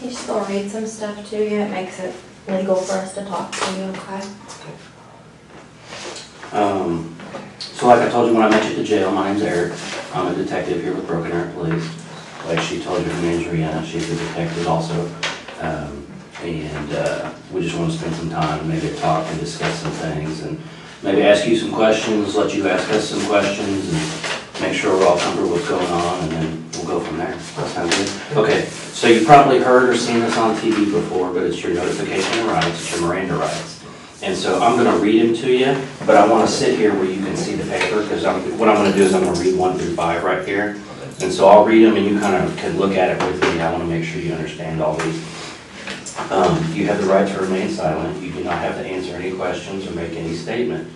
He's still read some stuff to you. It makes it legal for us to talk to you, okay? So like I told you when I met you at the jail, my name's Eric. I'm a detective here with Broken Arrow Police. Like she told you, her name's Rihanna. She's a detective also. We just want to spend some time, maybe talk and discuss some things, and maybe ask you some questions, let you ask us some questions, and make sure we're all comfortable with what's going on, and then we'll go from there. That sounds good? Okay, so you probably heard or seen this on TV before, but it's your notification of rights, it's your Miranda rights. And so I'm going to read them to you, but I want to sit here where you can see the paper, because what I'm going to do is I'm going to read 1 through 5 right here. And so I'll read them and you kind of can look at it with me. I want to make sure you understand all these. You have the right to remain silent. You do not have to answer any questions or make any statement.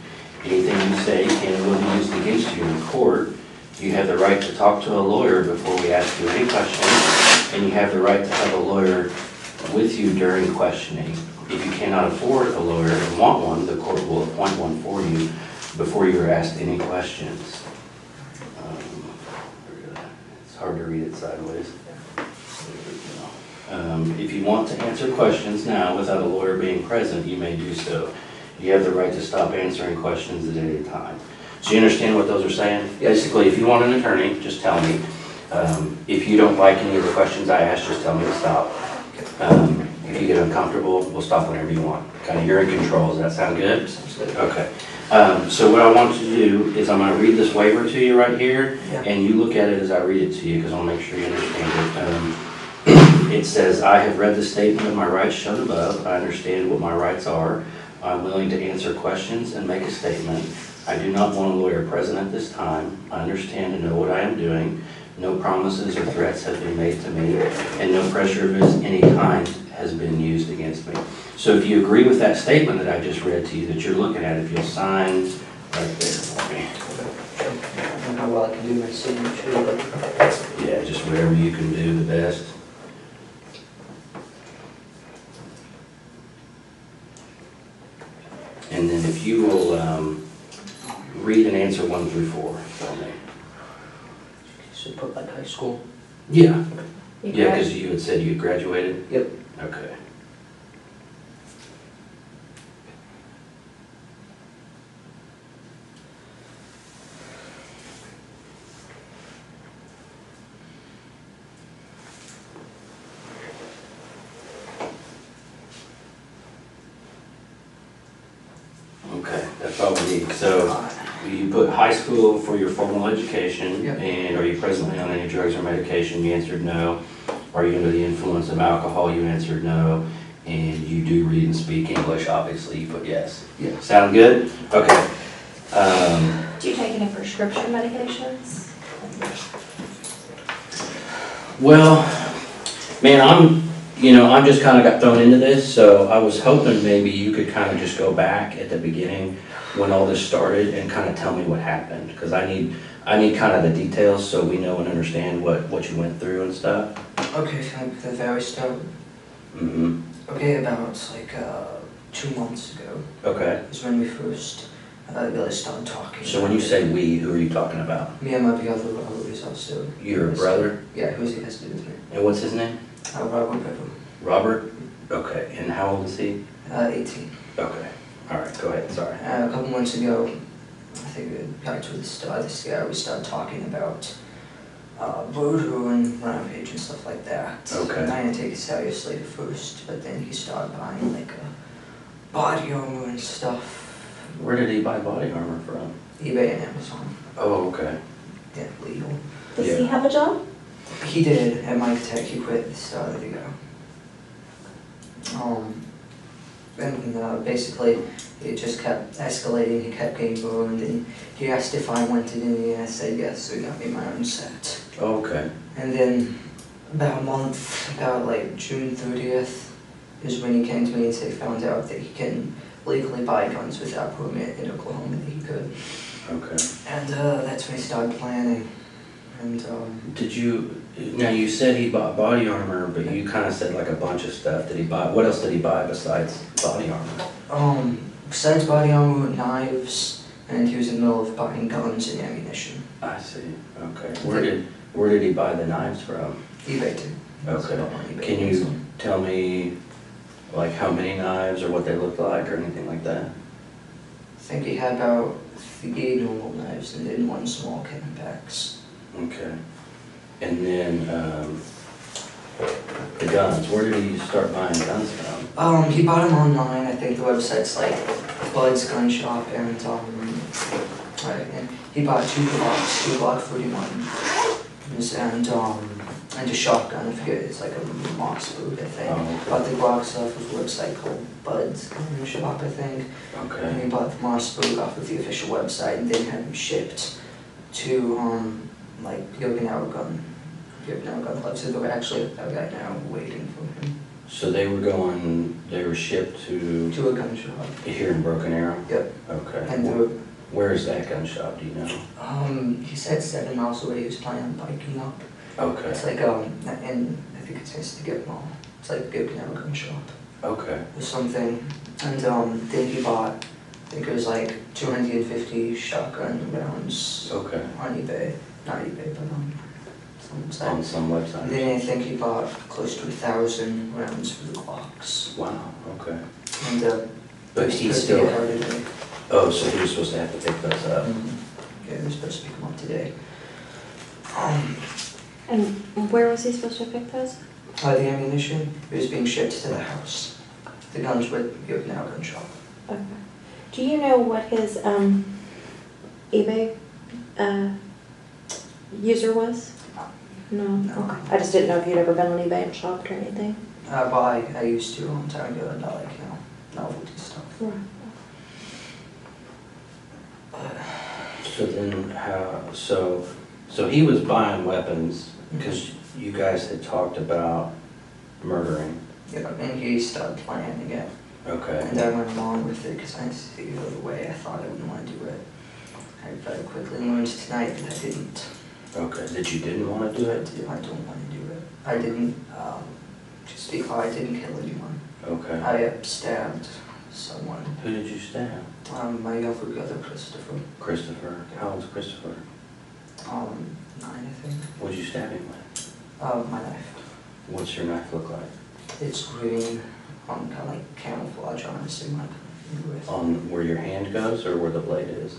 Anything you say can and will be used against you in court. You have the right to talk to a lawyer before we ask you any questions, and you have the right to have a lawyer with you during questioning. If you cannot afford a lawyer and want one, the court will appoint one for you before you are asked any questions. It's hard to read it sideways. If you want to answer questions now without a lawyer being present, you may do so. You have the right to stop answering questions at any time. So you understand what those are saying? Basically, if you want an attorney, just tell me. If you don't like any of the questions I ask, just tell me to stop. If you get uncomfortable, we'll stop whenever you want. Kind of, you're in control. Does that sound good? Sounds good. Okay. So what I want you to do is I'm going to read this waiver to you right here, and you look at it as I read it to you, because I'll make sure you understand it. It says, I have read the statement of my rights shown above. I understand what my rights are. I'm willing to answer questions and make a statement. I do not want a lawyer present at this time. I understand and know what I am doing. No promises or threats have been made to me, and no pressure of any kind has been used against me. So if you agree with that statement that I just read to you that you're looking at, if you'll sign right there for me. I don't know how well I can do my signature, but Yeah, just whatever you can do the best. And then if you will read and answer 1 through 4 for me. so put like high school. Yeah. You Yeah, guys- because you had said you had graduated? Yep. Okay. Okay, that's all we need. So you put high school for your formal education, Yep. and are you presently on any drugs or medication? You answered no. Are you under the influence of alcohol? You answered no. And you do read and speak English, obviously, you put yes. Yeah. Sound good? Okay. Do you take any prescription medications? Well, man, I'm just kind of got thrown into this, so I was hoping maybe you could kind of just go back at the beginning when all this started and kind of tell me what happened, because I need kind of the details so we know and understand what you went through and stuff. Okay, so like the very start. Mm-hmm. Okay, about like 2 months ago Okay. is when we first really started talking. So when you say we, who are you talking about? Me and my brother, who is also. Your brother? Yeah, who has to do with me. And what's his name? Robert Bever. Robert? Okay. And how old is he? 18. Okay. All right. Go ahead. Sorry. A couple months ago, I think back to the start of this year, we started talking about voodoo and rampage and stuff like that. Okay. And I didn't take it seriously at first, but then he started buying like a body armor and stuff. Where did he buy body armor from? eBay and Amazon. Oh, okay. Yeah, legal. Does Yeah. he have a job? He did at Mike Tech. He quit at the start of the year. And basically, it just kept escalating. He kept getting burned, and he asked if I wanted any, and I said yes. So he got me my own set. Oh, okay. And then about a month, about like June 30th, is when he came to me and said he found out that he can legally buy guns without permit in Oklahoma. That he could. Okay. And that's when he started planning. And Did you, now you said he bought body armor, but you kind of said like a bunch of stuff. Did he buy, what else did he buy besides body armor? besides body armor, knives, and he was in the middle of buying guns and ammunition. I see, okay. Where did he buy the knives from? eBay too. Okay. So on eBay, Can you so. tell me, like, how many knives or what they look like or anything like that? I think he had about 3 normal knives and then 1 small Camelbacks. Okay. And then, the guns, where did he start buying guns from? He bought them online. I think the website's like Bud's Gun Shop, and and he bought 2 Glock 41s, and a shotgun. I forget, it's like a Moss boot, I think. Oh, okay. Bought the Glock stuff with a website called Bud's Gun Shop, I think. Okay. And he bought the Moss boot off of the official website, and then had them shipped to like the Okinawa gun club. So they're actually a guy now waiting for him. So they were shipped to To a gun shop. here in Broken Arrow? Yep. Okay. And they were, Where is that gun shop, do you know? he said 7 miles away. He was planning on biking up. Okay, It's like and I think it's next to Gip Mall. It's like the Okinawa gun shop okay, or something. And then he bought, I think it was like 250 shotgun rounds okay. on eBay. Not eBay, but some website. On some And website? then I think he bought close to 1,000 rounds for the Glocks. Wow, okay. And But he he was still, supposed to get out today. oh, so he was supposed to have to pick those up? Yeah, he was supposed to pick them up today. And where was he supposed to pick those? The ammunition, it was being shipped to the house. The guns were the Okinawa gun shop. Okay. Do you know what his eBay user was? No. No. Okay. I just didn't know if you'd ever been on eBay and shopped or anything. I used to a long time ago, and I like, novelty stuff. Right. So then so he was buying weapons because you guys had talked about murdering? Yeah, and he started planning it. Okay. And I went along with it because I see the way I thought I wouldn't want to do it. I very quickly learned tonight that I didn't. Okay, that you didn't want to do it? I don't want to do it. I didn't, just because I didn't kill anyone. Okay. I stabbed someone. Who did you stab? My younger brother, Christopher. Christopher. How old's Christopher? 9, I think. What'd you stab him with? My knife. What's your knife look like? It's green, kind of like camouflage, honestly, my with. On where your hand goes or where the blade is?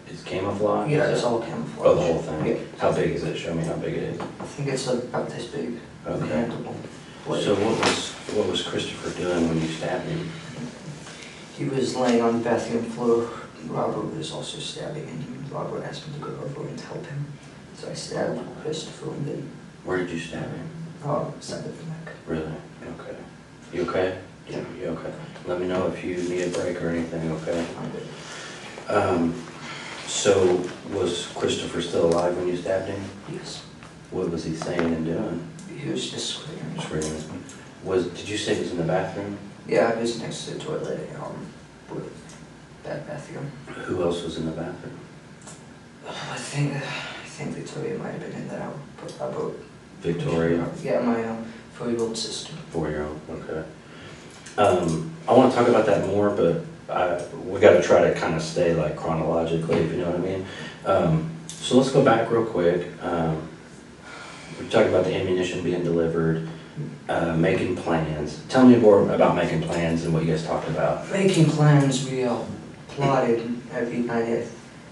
It's camouflage? Yeah, it's all camouflage. Oh, the whole thing? Yeah. How big is it? Show me how big it is. I think it's about this big. Okay. Handleable blade. So what was Christopher doing when you stabbed him? He was laying on the bathroom floor. Robert was also stabbing, and Robert asked me to go over and help him. So I stabbed Christopher, and then Where did you stab him? side of the neck. Really? Okay. You okay? Yeah. You okay? Let me know if you need a break or anything, okay? I'm good. So was Christopher still alive when you stabbed him? Yes. What was he saying and doing? He was just screaming. Screaming. Did you say he was in the bathroom? Yeah, I was next to the toilet, with that bathroom. Who else was in the bathroom? I think Victoria might have been in there. About Victoria? Yeah, my 4-year-old sister. 4-year-old, okay. I want to talk about that more, but we got to try to kind of stay like chronologically, if you know what I mean. So let's go back real quick. We talked about the ammunition being delivered, making plans. Tell me more about making plans and what you guys talked about. Making plans, we plotted every night,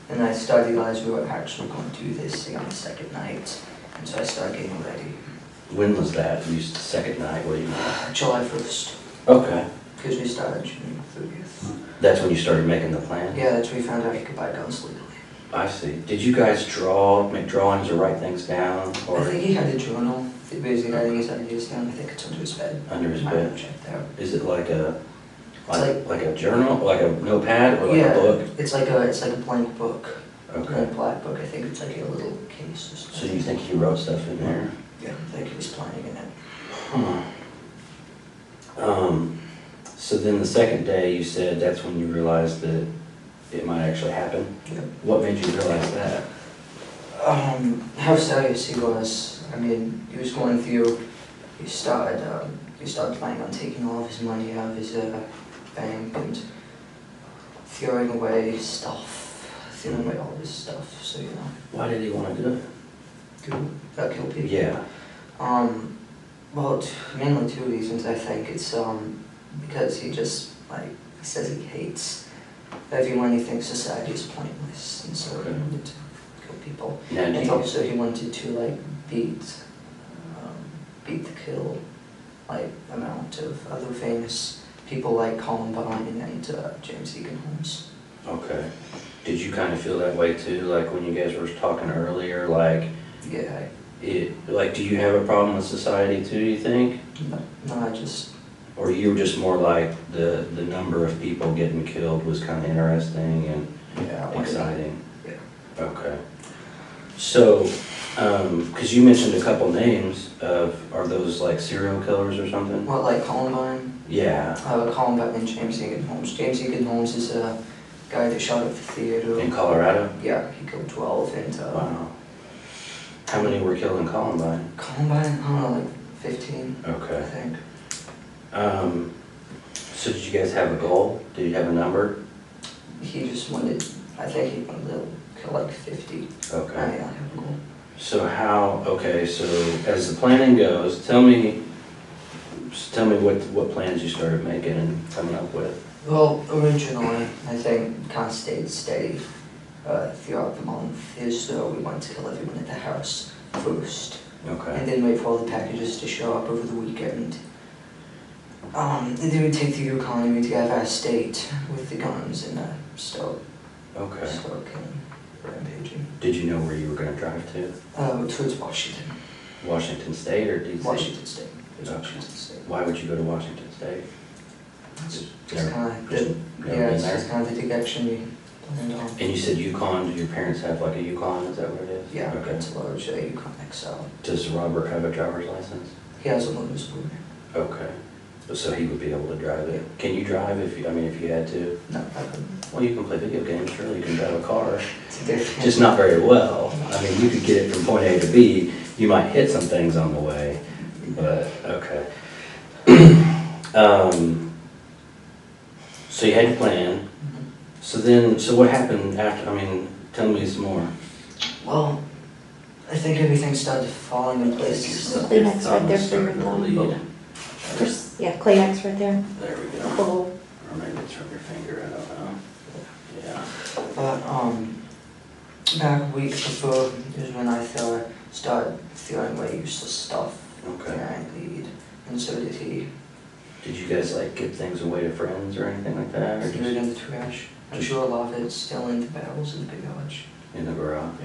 and I started to realize we were actually going to do this thing on the second night, and so I started getting ready. When was that? You said second night, what do you mean? July 1st, Okay. because we started June 30th. That's when you started making the plan? Yeah, that's when we found out you could buy guns legally. I see. Did you guys make drawings or write things down? Or I think he had a journal. He basically writing his ideas down. I think it's under his bed. under his I bed? haven't checked out. Is it like a It's a journal, like a notepad, or like yeah, a book? it's like a blank book. Okay. A black book. I think it's like a little case or something. So you think he wrote stuff in there? Yeah, I think he was planning in it. Huh. So then the second day, you said that's when you realized that it might actually happen? Yeah. What made you realize that? How serious he was. I mean, he was going through. He started planning on taking all of his money out of his bank, and throwing away stuff, throwing away all this stuff, so you know. Why did he want to do it? Kill people? Yeah. Well, mainly two reasons, I think. It's, because he just, like, he says he hates everyone, he thinks society is pointless, and so he wanted to kill people. Now, And also he wanted to, like, beat the kill, like, amount of other famous people like Columbine and James Egan Holmes. Okay. Did you kind of feel that way too, like when you guys were talking earlier, like, Yeah. like, do you have a problem with society too, you think? No, I just... Or you were just more like the number of people getting killed was kind of interesting and exciting? Yeah. Okay. So, because you mentioned a couple names of, are those like serial killers or something? What, like Columbine? Yeah. Columbine and James Egan Holmes. James Egan Holmes is a guy that shot at the theater. In Colorado? Yeah, he killed 12 and... Wow. How many were killed in Columbine? Columbine, I don't know, like 15, I Okay. think. So did you guys have a goal? Did you have a number? He just wanted, I think he wanted to kill like 50. Okay. I have a goal. So how, okay, so as the planning goes, tell me what plans you started making and coming up with. Well, originally, I think kind of stayed steady throughout the month, is we wanted to kill everyone at the house first. Okay. And then wait for all the packages to show up over the weekend. And then we take the Yukon and we'd get our state with the guns and start killing, rampaging. Did you know where you were going to drive to? Towards Washington. Washington State or DC? Washington State. Okay. Washington State. Why would you go to Washington State? It's Never- kind of just never been it's there? just kind of the direction we planned on. And you said Yukon, do your parents have like a Yukon, is that what it is? Yeah, Okay. it's a large Yukon XL. Does Robert have a driver's license? He has a motor's board. Okay. So he would be able to drive it. Can you drive if you had to? No, I couldn't. Well, you can play video games, surely you can drive a car. It's different. Just not very well. I mean, you could get it from point A to B. You might hit some things on the way, but okay. So you had your plan. So what happened after, I mean, tell me some more. Well, I think everything started falling in place. Kleenex right there for your Starting to thumb. bleed. Just, yeah, Kleenex right there. There we go. Oh. Or maybe it's from your finger, I don't know. Yeah. But, back a week before is when I started throwing away useless stuff. Okay. And I bleed, and so did he. Did you guys like give things away to friends or anything like that? Or Threw it just in the trash. I'm sure a lot of it's still in the barrels in the garage. in the garage?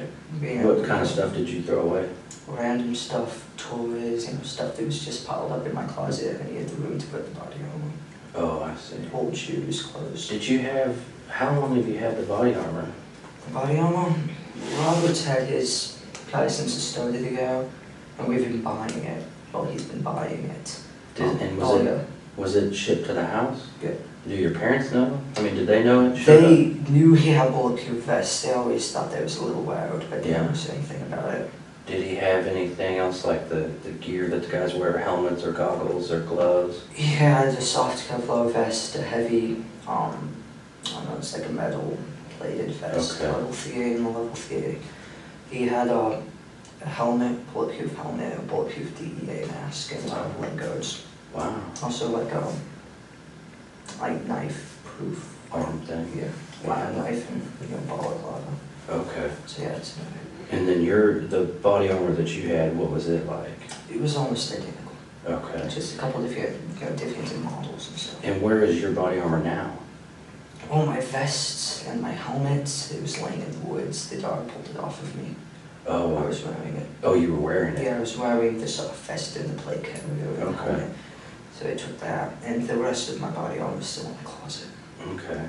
Yeah. What kind of stuff did you throw away? Random stuff, toys, stuff that was just piled up in my closet and he had the room to put the body armor. Oh, I see. Old shoes, clothes. Did you have, how long have you had the body armor? The body armor? Robert's had his probably since the start of the year, and we've been buying it. Well, he's been buying it. And was it shipped to the house? Yeah. Do your parents know? I mean, did they know it showed They up? knew he had bulletproof vests. They always thought that was a little loud, but they Yeah. never said anything about it. Did he have anything else like the gear that the guys wear, helmets or goggles or gloves? He had a soft Kevlar vest, a heavy, I don't know, it's like a metal plated vest, Okay. level 3 and a level 3. He had a helmet, bulletproof helmet, a bulletproof DEA mask, and leg guards. Wow. Also like a knife-proof Arm thing? Yeah, Wow. a knife and balaclava. Okay. So yeah, it's And then the body armor that you had, what was it like? it was almost identical. Okay. Just a couple different, difference in models and stuff. And where is your body armor now? Oh, my vests and my helmets, it was laying in the woods. The dog pulled it off of me. I Oh, was wearing it. oh, you were wearing it? Yeah, I was wearing this vest and the plate carrier and the Okay. helmet. So I took that, and the rest of my body armor was still in the closet. Okay.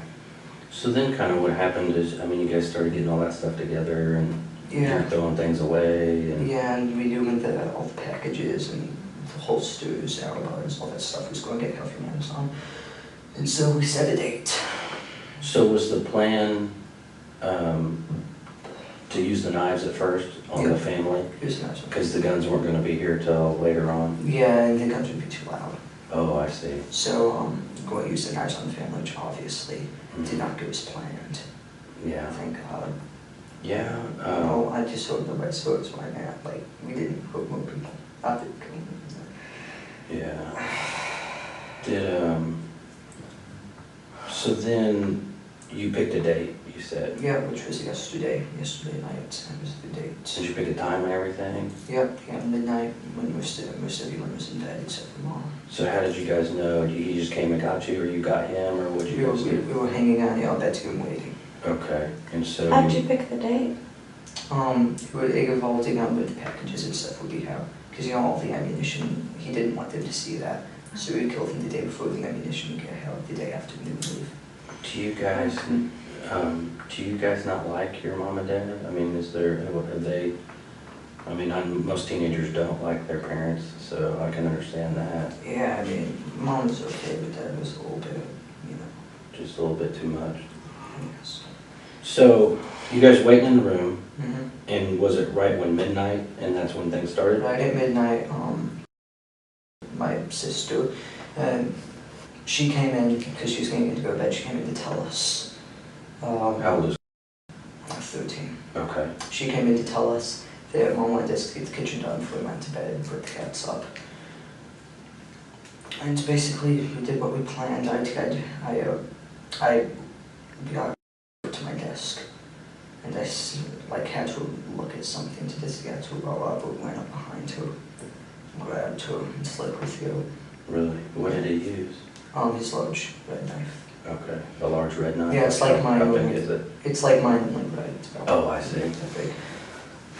So then kind of what happened is, I mean, you guys started getting all that stuff together and you're throwing things away and... Yeah, and we doing all the packages and the holsters, arrows, all that stuff was going to get help from Amazon. And so we set a date. So was the plan to use the knives at first on the family? Here's the next one. Because the guns weren't going to be here till later on? Yeah, and the guns would be too loud. Oh, I see. So go use the knives on the family, which obviously did not go as planned. Yeah. Thank God. Yeah. No, I just hope nobody saw it, so I mean, like, we didn't hope more people. Not that, Yeah. Did, so then you picked a date, you said? yeah, which was yesterday night, that was the date. Did you pick a time and everything? Yep, yeah, midnight, when most everyone was in bed except for Mom. So how did you guys know? He just came and got you, or you got him, or what did you guys do? We were hanging out in the bedroom waiting. Okay, and so How did you pick the date? We were evaluating on with the packages and stuff would be how, because you know, all the ammunition, he didn't want them to see that. So we killed him the day before the ammunition would get held, the day after we leave. do you guys not like your mom and dad? I mean, is there, have they, I mean, most teenagers don't like their parents, so I can understand that. Yeah, I mean, Mom was okay, but Dad was a little bit, you know, Just a little bit too much. yes. So, you guys waiting in the room, Mm-hmm. and was it right when midnight, and that's when things started? Right at midnight, my sister, she came in, because she was getting to go to bed, she came in to tell us. How old is? 13. Okay. She came in to tell us that Mom wanted us to get the kitchen done before we went to bed and put the cats up. And basically, we did what we planned. I got to my desk, and I had to look at something to just get to roll up, but went up behind her, grabbed her, and slit her throat. Really? What did he use? His large red knife. Okay. A large red knife? Yeah, it's like mine. How big is it? It's like mine, like red. It's about Oh, I see. that big.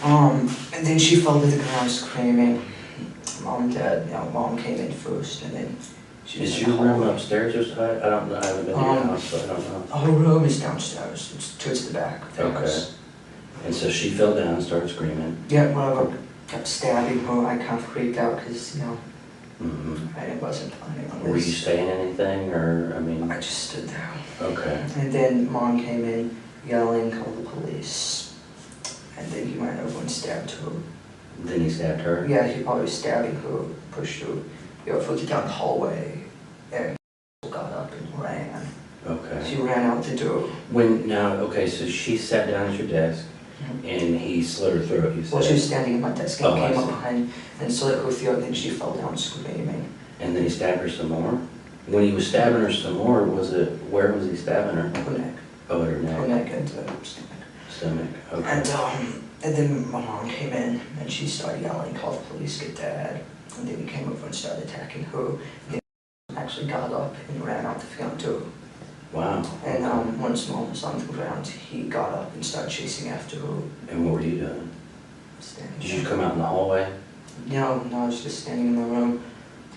And then she fell to the ground screaming. Mom and Dad, you know, Mom came in first, and then she was Is in the your room hallway. upstairs or so? I don't know, I haven't been to your house, so I don't know. Her room is downstairs. It's towards the back of the Okay. house. And so she fell down and started screaming. Yeah, Robert kept stabbing her. I kind of freaked out because, you know, Mm-hmm. I wasn't planning on Were you this. saying anything, or, I mean? I just stood there. Okay. And then Mom came in yelling, call the police. And then he went over and stabbed her. Then he stabbed her? Yeah, he probably was stabbing her, pushed her, you know, flicked down the hallway, and got up and ran. Okay. She ran out the door. Okay, so she sat down at your desk, and he slit her throat, you said? Well, she was standing at my desk and Oh, I came up see. behind and slit her throat, and then she fell down screaming. And then he stabbed her some more? When he was stabbing her some more, where was he stabbing her? Her neck. Oh, at her Her neck? neck and stomach. Stomach, okay. And then my mom came in and she started yelling, call the police, get Dad. And then he came over and started attacking her. And then he actually got up and ran out the front door. Wow. And once Mom was on the ground, he got up and started chasing after her. And what were you doing? Standing Did you there. come out in the hallway? No, I was just standing in the room.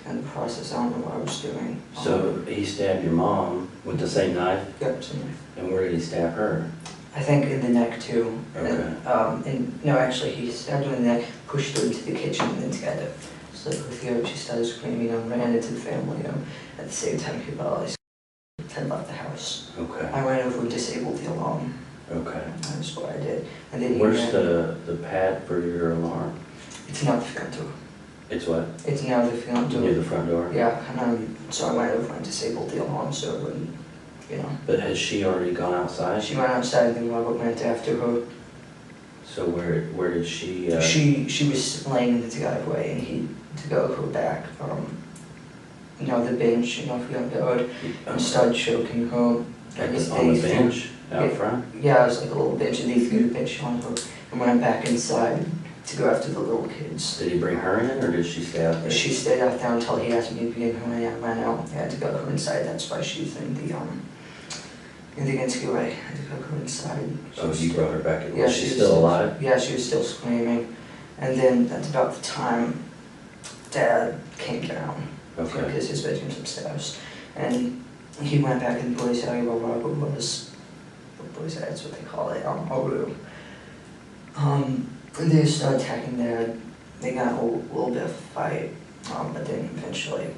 And the process, I don't know what I was doing. So he stabbed your mom with the same knife? Yep, somewhere. And where did he stab her? I think in the neck too. Okay. And no, actually, he stabbed her in the neck, pushed her into the kitchen, and then together. Slit her throat. She started screaming and ran into the family room. At the same time, he realized had left the house. Okay. I went over and disabled the alarm. Okay. That's what I did. And then he Where's ran. the pad for your alarm? It's not the front door. It's what? It's now the front door. Near the front door? Yeah, and so I went over and disabled the alarm so it wouldn't, you know. But has she already gone outside? She went outside and then Robert went after her. So where did she? She was laying in the driveway and he to go her back from, you know, the bench, you know, front yard, and started choking her. on the bench out Yeah. front? Yeah, it was like a little bench, and he threw the bench on her and went back inside to go after the little kids. Did he bring her in, or did she stay out there? She stayed out there until he asked me to be in her, and I ran out. I had to go her inside. That's why she's in the interview. I had to go her inside. Oh, you brought her back in. Yeah, Was she still alive? Yeah, she was still screaming. And then that's about the time Dad came down. Okay. Because his bedroom's upstairs. And he went back in the boys' area where Robert was. The boys' area, that's what they call it, a room. And they started attacking Dad. They got a little bit of a fight, but then eventually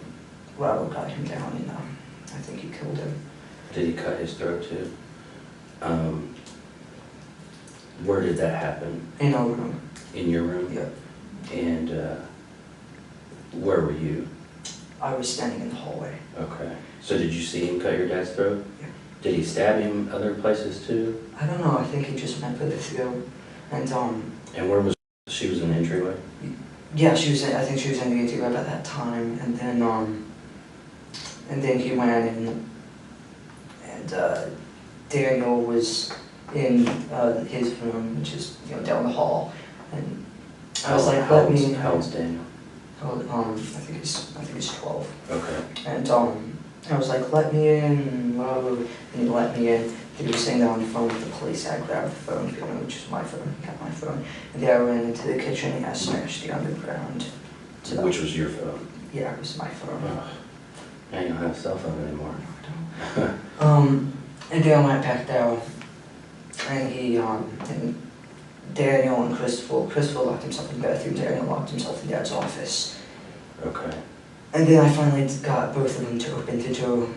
Robert got him down and I think he killed him. Did he cut his throat too? Where did that happen? In our room. In your room? Yeah. And where were you? I was standing in the hallway. Okay. So did you see him cut your dad's throat? Yeah. Did he stab him other places too? I don't know, I think he just went for the throat. And And where was she? Was in the entryway? yeah, I think she was in the entryway at that time. And then he went in, and Daniel was in his room, which is down the hall. And I was like, let me. How old's Daniel? I think he's 12. Okay. And I was like, let me in, and he let me in. He was sitting there on the phone with the police. I grabbed the phone, which is my phone. He got my phone. And then I ran into the kitchen and I smashed the underground. So Which was your phone? yeah, it was my phone. Oh. Now you don't have a cell phone anymore. And then I went back down, and and Daniel and Christopher locked himself in the bathroom. Daniel locked himself in Dad's office. Okay. And then I finally got both of them to open the door,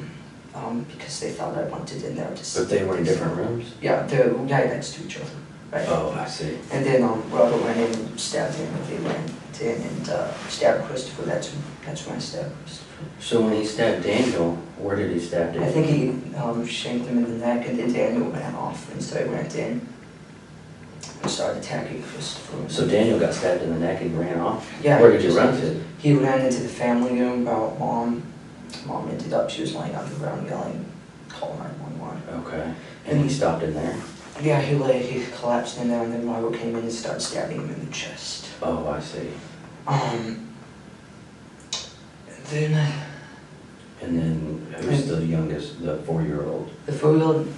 because they thought I wanted in there. But they were in different rooms? Yeah, they're right next to each other. Right? Oh, I see. And then Robert went in and stabbed him, and they went in and stabbed Christopher. That's when I stabbed Christopher. So when he stabbed Daniel, where did he stab Daniel? I think he shanked him in the neck, and then Daniel ran off, and so I went in and started attacking Christopher. So Daniel got stabbed in the neck and ran off? Yeah. Where did you run to? He ran into the family room about Mom. Mom ended up, she was laying on the ground yelling, call 911. Okay. And he stopped in there? Yeah, he collapsed in there, and then Robert came in and started stabbing him in the chest. Oh, I see. And then who's the youngest, the 4-year-old? The 4-year-old,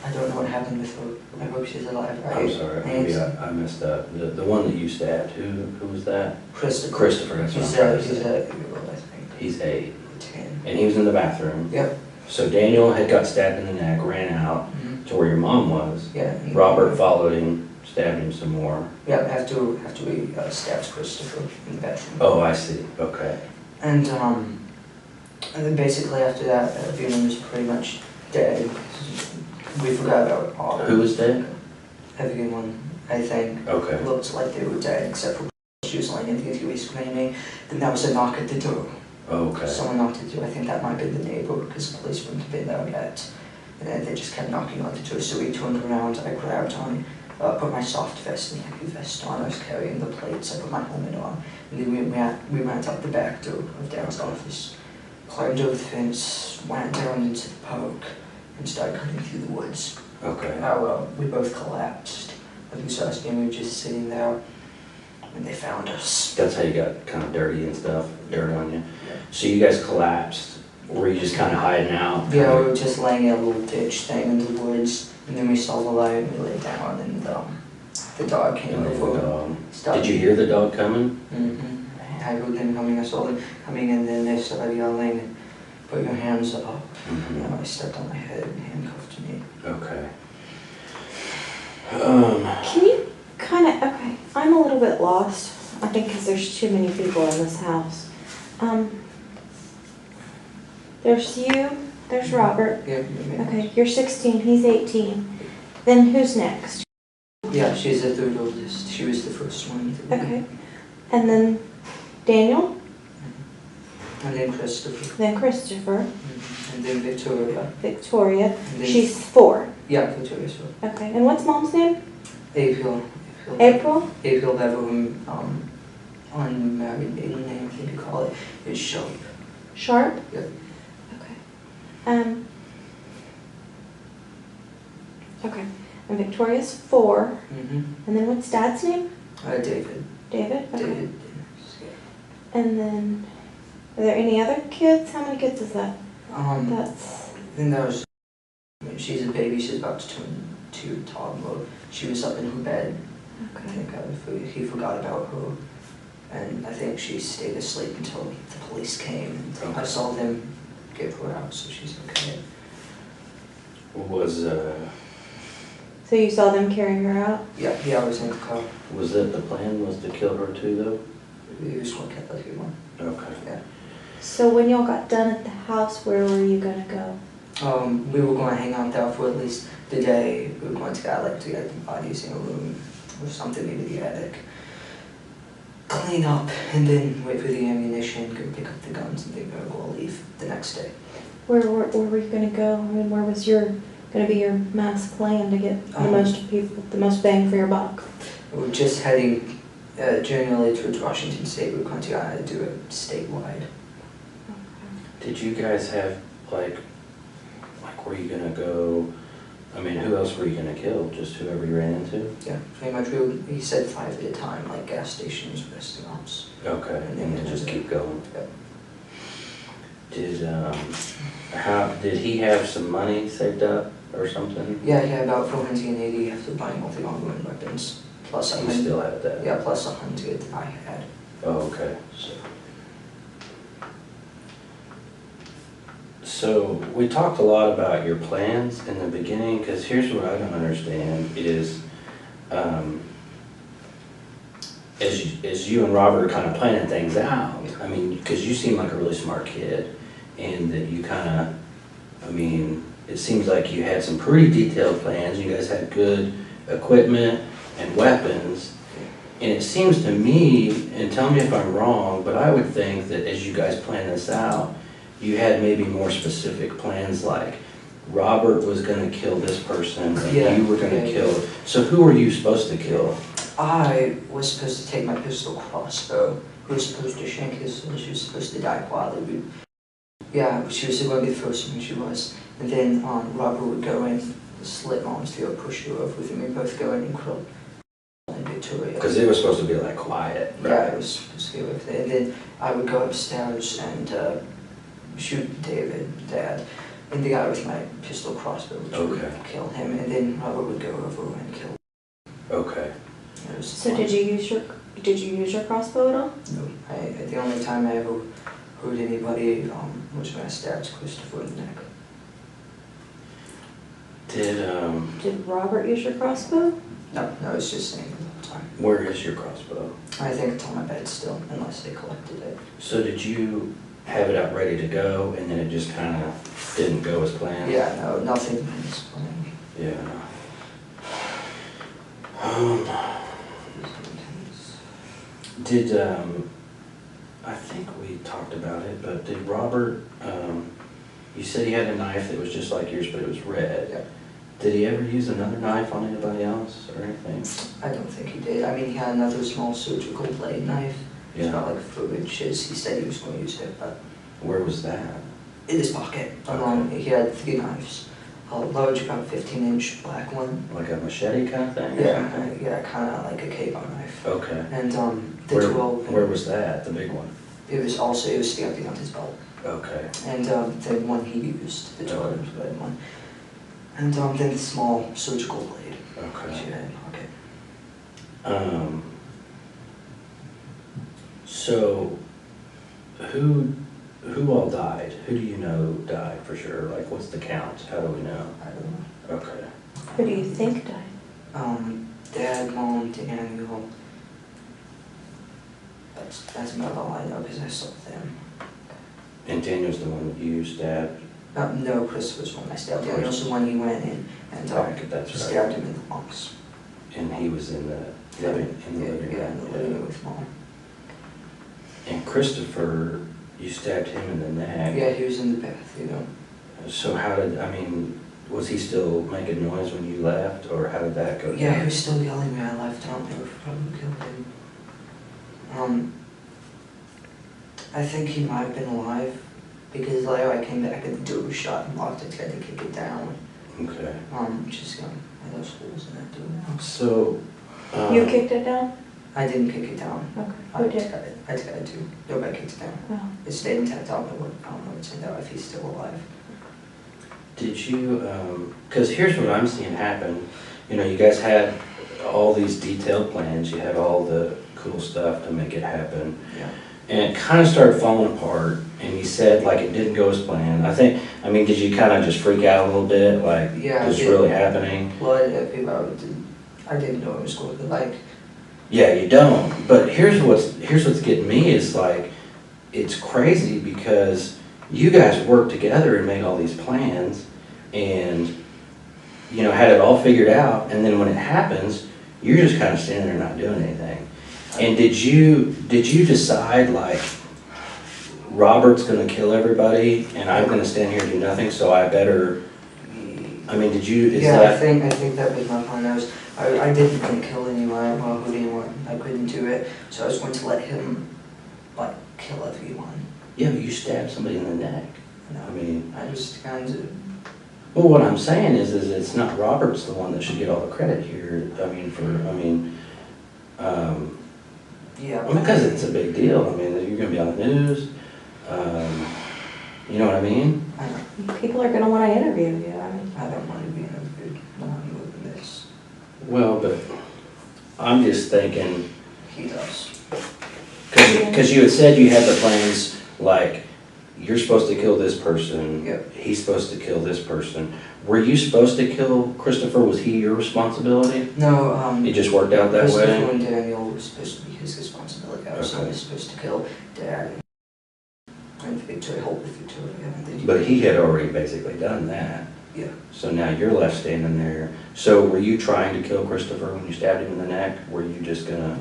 I don't know what happened with her. I hope she's alive. I'm sorry, maybe I messed up. The one that you stabbed, who was that? Christopher. Christopher, that's what I'm He's trying to he's say. 8-year-old, I think. He's 8. 10. And he was in the bathroom. Yep. So Daniel had got stabbed in the neck, ran out to where your mom was. Yeah. Robert followed him, stabbed him some more. Yeah, after we stabbed Christopher in the bathroom. Oh, I see. Okay. And then basically after that, everyone was pretty much dead. We forgot about all. Who was dead? Everyone, I think, Okay. looked like they were dead, except for she was lying in the interview screaming. Then there was a knock at the door. Okay. Someone knocked at the door. I think that might have been the neighbor, because the police wouldn't have been there yet. And then they just kept knocking on the door. So we turned around. I grabbed on, put my soft vest and heavy vest on. I was carrying the plates. I put my helmet on. And then we went out the back door of Dad's office, climbed over the fence, went down into the park, and started cutting through the woods. Okay. We both collapsed. I think so. We were just sitting there when they found us. That's how you got kind of dirty and stuff, dirt on you. Yeah. So you guys collapsed. Were you just kind of hiding out? Yeah, we were just laying in a little ditch thing in the woods, and then we saw the light and we lay down, and the dog came And then over. the dog. Started- Did you hear the dog coming? I heard them coming. I saw them coming, and then they started yelling, "Put your hands up!" Mm-hmm. I stepped on my head and handcuffed me. Okay. Can you okay, I'm a little bit lost, I think because there's too many people in this house. There's you, there's Robert. Yeah. Okay, you're 16, he's 18. Then who's next? Yeah, she's the third oldest. She was the first one. Okay. And then Daniel, And then Christopher. then Christopher, And then Victoria. Victoria. And then, She's 4. yeah, Victoria's one. Okay, and what's mom's name? April. April? April Bever, unmarried maiden name, I think you call it, is Sharp. Sharp? Yep. Okay. Okay, and Victoria's 4. And then what's dad's name? David. David? Okay. David. And then, are there any other kids? How many kids is that? That's... Then there was, she's a baby, she's about to turn 2, toddler. She was up in her bed. I Okay. think he forgot about her. And I think she stayed asleep until the police came. And I saw them get her out, so she's okay. So you saw them carry her out? Yeah, I was in the car. Was it the plan was to kill her too, though? We just looked at that one. Okay. Yeah. So when y'all got done at the house, where were you gonna go? We were going to hang out there for at least the day. We were going to get the bodies in a room or something, maybe the attic. Clean up and then wait for the ammunition, go pick up the guns, and then we're going to leave the next day. Where were you gonna go? I mean, where was gonna be your mass plan to get the most people, the most bang for your buck? We're just heading generally towards Washington State. We're going to do it statewide. Did you guys have, like, were you gonna go, I mean, who else were you gonna kill? Just whoever you ran into? Yeah, pretty much. He said 5 at a time, like gas stations, restaurants. Okay, and then just keep going? Yep. Did he have some money saved up or something? Yeah, about 480 after buying all the ongoing weapons. Plus You still have that? Yeah, plus 100 I had. Oh, okay. So we talked a lot about your plans in the beginning, because here's what I don't understand is, as you and Robert are kind of planning things out, I mean, because you seem like a really smart kid, and that you kind of, I mean, it seems like you had some pretty detailed plans, you guys had good equipment and weapons, and it seems to me, and tell me if I'm wrong, but I would think that as you guys plan this out, you had maybe more specific plans, like Robert was gonna kill this person, and you were gonna kill. So who were you supposed to kill? I was supposed to take my pistol crossbow. Who was supposed to shank his son. She was supposed to die quietly. Yeah, she was going to be the first one, she was. And then Robert would go in, slit Mom's throat, push her over with him, and both go in and kill Victoria. Because it was supposed to be like quiet, right? Yeah, it was supposed to go with it. And then I would go upstairs and shoot David, Dad, and the guy with my pistol crossbow, which would kill him. And then Robert would go over and kill. Okay. So did you use your crossbow at all? No. The only time I ever hurt anybody was when I stabbed Christopher in the neck. Did Robert use your crossbow? No, it's just saying the whole time. Where is your crossbow? I think it's on my bed still, unless they collected it. So did you have it out ready to go, and then it just kind of didn't go as planned? Yeah, no, nothing is planned. Yeah. I think we talked about it, but did Robert, you said he had a knife that was just like yours, but it was red. Yeah. Did he ever use another knife on anybody else or anything? I don't think he did. I mean, he had another small surgical blade knife. Yeah. It's not like 4 inches. He said he was going to use it, but... Where was that? In his pocket. Okay. He had 3 knives. A large, about 15-inch black one. Like a machete kind of thing? Yeah, kind of like a cable knife. Okay. And the 12... Where was that, the big one? It was standing on his belt. Okay. And the one he used, the 12-inch red one. And then the small surgical blade. Okay. Which he had in pocket. So, who all died? Who do you know died for sure? Like, what's the count? How do we know? I don't know. Okay. Who do you think died? Dad, Mom, Daniel. That's about all I know because I saw them. And Daniel's the one that you stabbed? No, Christopher's one I stabbed. Daniel's the one he went in and stabbed him in the lungs. And he was in the living room? Yeah, in the living room with Mom. And Christopher, you stabbed him in the neck? Yeah, he was in the bath, you know. So how did, I mean, was he still making noise when you left, or how did that go down? Yeah, he was still yelling when I left. I don't know if probably killed him. I think he might have been alive, because later I came back and the door was shut and locked. I tried to kick it down. Okay. Just had those holes in that door now. So... you kicked it down? I didn't kick it down. Okay. Who did? I tried to. Nobody kicked it down. Oh. It stayed intact. I don't know what's in there, if he's still alive. Did you, because here's what I'm seeing happen. You know, you guys had all these detailed plans. You had all the cool stuff to make it happen. Yeah. And it kind of started falling apart, and you said, like, it didn't go as planned. I mean, did you kind of just freak out a little bit, like, yeah, what's really happening? Well, I didn't know it was going to, like... Yeah, you don't. But here's what's getting me is, like, it's crazy because you guys worked together and made all these plans, and, you know, had it all figured out, and then when it happens, you're just kind of standing there not doing anything. And did you decide, like, Robert's gonna kill everybody, and I'm gonna stand here and do nothing, so I better, I mean, did you, is Yeah, that? I think that was my plan. I didn't want to kill anyone while holding one. I couldn't do it, so I was going to let him, like, kill everyone. Yeah, but you stabbed somebody in the neck. No, I mean, I just kind of. well, what I'm saying is it's not Robert's the one that should get all the credit here. I mean, Yeah. because it's a big deal. I mean, you're gonna be on the news. You know what I mean? I know. People are gonna wanna interview you, I mean. I don't want to be interviewed. I want to live in this. Well, but I'm just thinking, He does. because you had said you had the plans, like, you're supposed to kill this person. Yep. He's supposed to kill this person. Were you supposed to kill Christopher? Was he your responsibility? No, It just worked out that Christopher way? and Daniel was supposed to be his responsibility. I was Okay. only supposed to kill Dad and Victoria, help with Victoria. And then But he had already basically done that. Yeah. So now you're left standing there. So were you trying to kill Christopher when you stabbed him in the neck? Were you just gonna?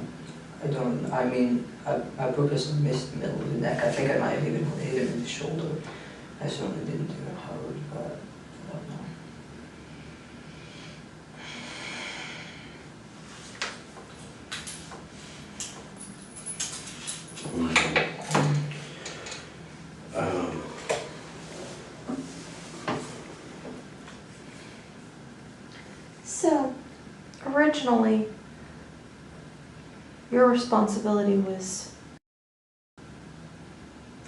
I mean, I purposely missed the middle of the neck. I think I might have even hit him in the shoulder. I certainly didn't do it hard, but I don't know. So, originally, your responsibility was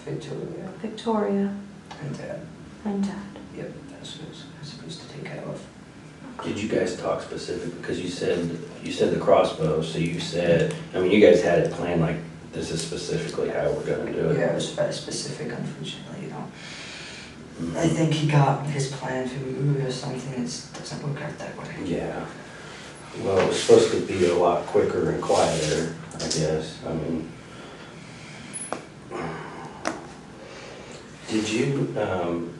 Victoria Victoria and Dad. and Dad. Yep, that's what I was supposed to take care of. Did you guys talk specifically? Because you said the crossbow, so you said, I mean, you guys had it planned like, this is specifically how we're gonna do it. Yeah, it was very specific, unfortunately, you know. Mhm. I think he got his plan to move or something. It doesn't work out that way. Yeah. Well, it was supposed to be a lot quicker and quieter, I guess. I mean, did you,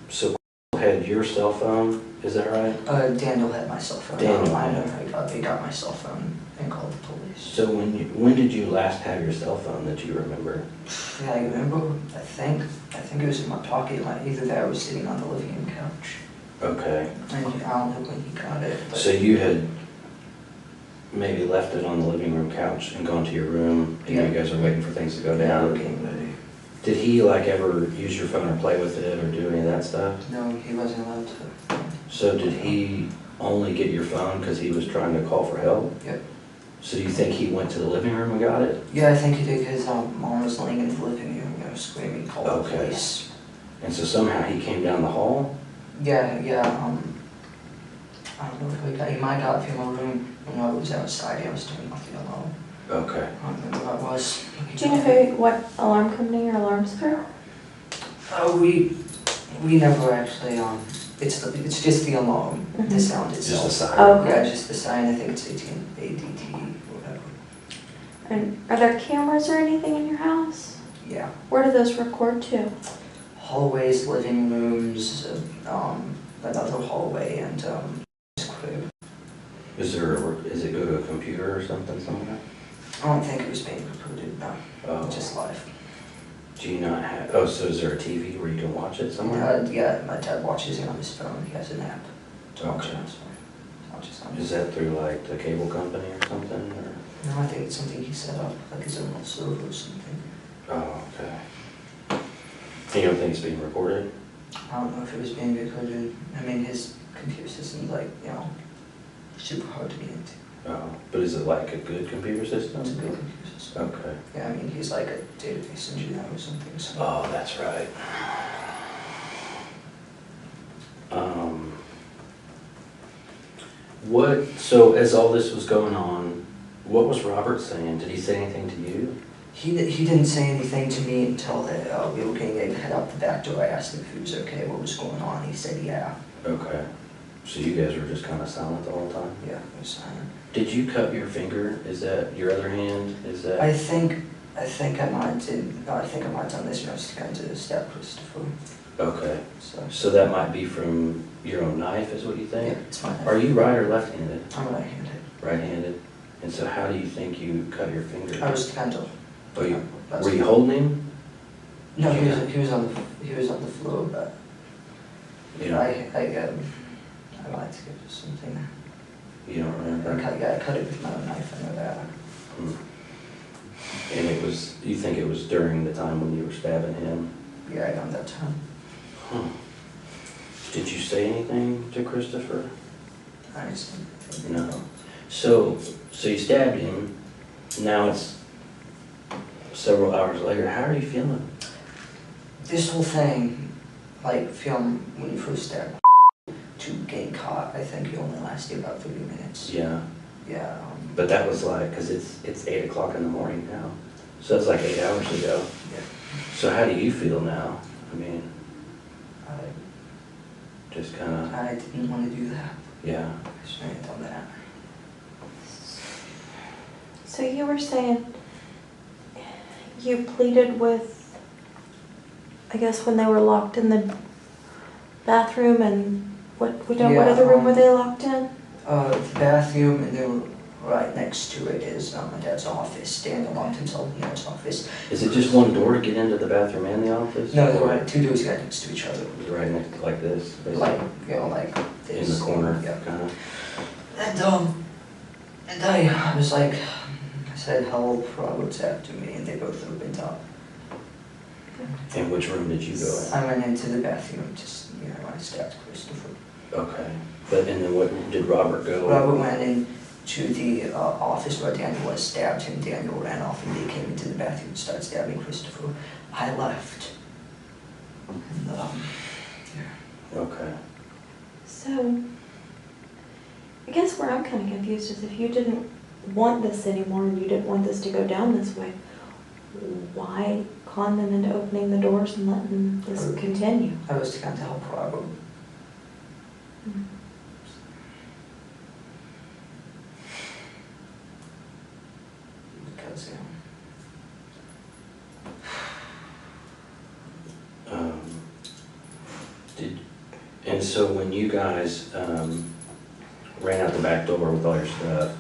so had your cell phone, is that right? Daniel had my cell phone. Daniel I had know. They got my cell phone and called the police. So when did you last have your cell phone that you remember? Yeah, I remember. I think it was in my pocket. Like either that or I was sitting on the living room couch. Okay. And I don't know when he got it. But So you had maybe left it on the living room couch and gone to your room, and Yeah. you guys are waiting for things to go yeah, down? getting ready. Did he like ever use your phone or play with it or do any of that stuff? No, he wasn't allowed to. So did he only get your phone because he was trying to call for help? Yep. So do you think he went to the living room and got it? Yeah, I think he did because mom was laying in the living room, screaming, call the Okay. police. And so somehow he came down the hall? Yeah, I don't know if he might have got in my room when I was outside. I was doing nothing alone. Okay. I don't remember what it was. Do you know what alarm company your alarm's for? Oh, we never actually, it's just the alarm, the Mhm. sound Just a itself. sign? Oh, okay. Yeah, just the sign. I think it's ADT, whatever. And are there cameras or anything in your house? Yeah. Where do those record to? Hallways, living rooms, another hallway, and his crib. Is it go to a computer or something somewhere? I don't think it was being recorded, no, Oh. just live. Do you not have, oh, so is there a TV where you can watch it somewhere? Yeah, my dad watches it on his phone. He has an app to watch it Okay. on his phone. Watches on Is that through like the cable company or something, or? No, I think it's something he set up, like his own little server or something. Oh, okay. And you don't think it's being recorded? I don't know if it was being recorded. I mean, his computer system's like, super hard to get into. Oh, but is it like a good computer system? It's a good computer system. Okay. Yeah, I mean, he's like a database engineer or something, so. Oh, that's right. So as all this was going on, what was Robert saying? Did he say anything to you? He didn't say anything to me until we were getting ready to head out the back door. I asked him if he was okay, what was going on. He said, yeah. Okay. So you guys were just kind of silent the whole time? Yeah, it was silent. Did you cut your finger? Is that your other hand? Is that? I think I might have done this when I was trying to stab Christopher. Okay. So that might be from your own knife, is what you yeah, think? it's fine. Are you right or left-handed? I'm right-handed. Right-handed. And so how do you think you cut your finger? I was kind of. Oh, were you holding him? No, he was on the floor, but You don't, I like to give something. you don't remember? I cut it with my own knife, I know that. Hmm. And it was, you think it was during the time when you were stabbing him? Yeah, around that time. Huh. Did you say anything to Christopher? I just think No. So you stabbed him, now it's several hours later, how are you feeling? This whole thing, like film when you first stabbed to getting caught, I think it only lasted about 30 minutes. Yeah. Yeah. But that was like, because it's 8 o'clock in the morning now. So it's like 8 hours ago. Yeah. So how do you feel now? I mean, I just kind of, I didn't want to do that. yeah. I shouldn't have done that. So you were saying you pleaded with, I guess when they were locked in the bathroom and what other room were they locked in? The bathroom, and then right next to it is my dad's office. Daniel locked himself in his office. Is it just one door to get into the bathroom and the office? No, there Or were two doors right next to each other. it was right next, like this, basically? Like, like In this. the corner, Yeah. kind of? And I was like, I said, help, Robert's after me, and they both opened up. And which room did you go in? I went into the bathroom, just, I stabbed Christopher. Okay. But, and then what, did Robert go? Robert went into the office where Daniel was, stabbed him, Daniel ran off, and they came into the bathroom and started stabbing Christopher. I left. And, yeah. Okay. So, I guess where I'm kind of confused is if you didn't want this anymore and you didn't want this to go down this way, why con them into opening the doors and letting this continue? I was trying to help Robert. Because, And so when you guys ran out the back door with all your stuff,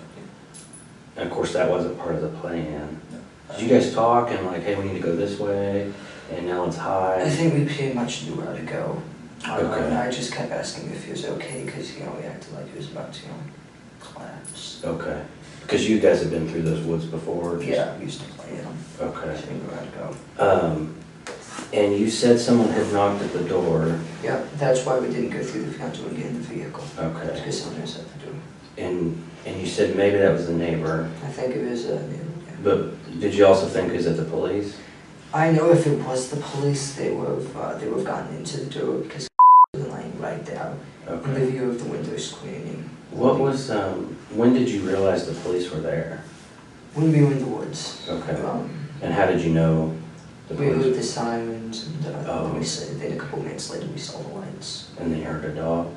and of course that wasn't part of the plan, did you guys talk and like, hey, we need to go this way, and now it's I high? think we pretty much knew where to go. Okay. I just kept asking if he was okay, because, we acted like he was about to, collapse. Okay. Because you guys have been through those woods before? Just- Yeah, we used to play in them. Okay. So we knew where to go. And you said someone had knocked at the door. Yeah, that's why we didn't go through the front door and get in the vehicle. Okay. Because someone was at the door. And you said maybe that was the neighbor, I think it was, yeah. but did you also think, is it the police? I know if it was the police, they would have gotten into the door, because was lying right there in the Okay. view of the window screening. What was, when did you realize the police were there? When we were in the woods. Okay. And how did you know the We heard police? the sirens, and Oh. then a couple minutes later we saw the lights. And they heard a dog?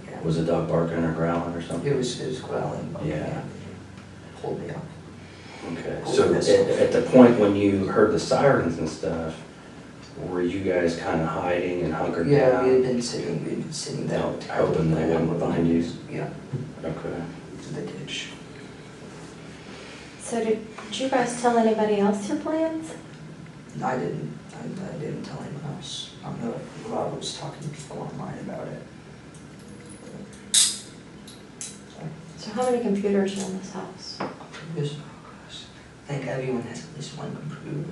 Yeah. Was the dog barking or growling or something? It was growling, but Yeah. pulled me up. Okay, so at the point when you heard the sirens and stuff, were you guys kind of hiding and hunkered down? Yeah, we had been sitting there. No, hoping they wouldn't find you? Yeah, Okay. to the ditch. So did you guys tell anybody else your plans? I didn't tell anyone else. I know Robert was talking to people online about it. So how many computers are in this house? Computers, oh gosh. I think everyone has at least one computer.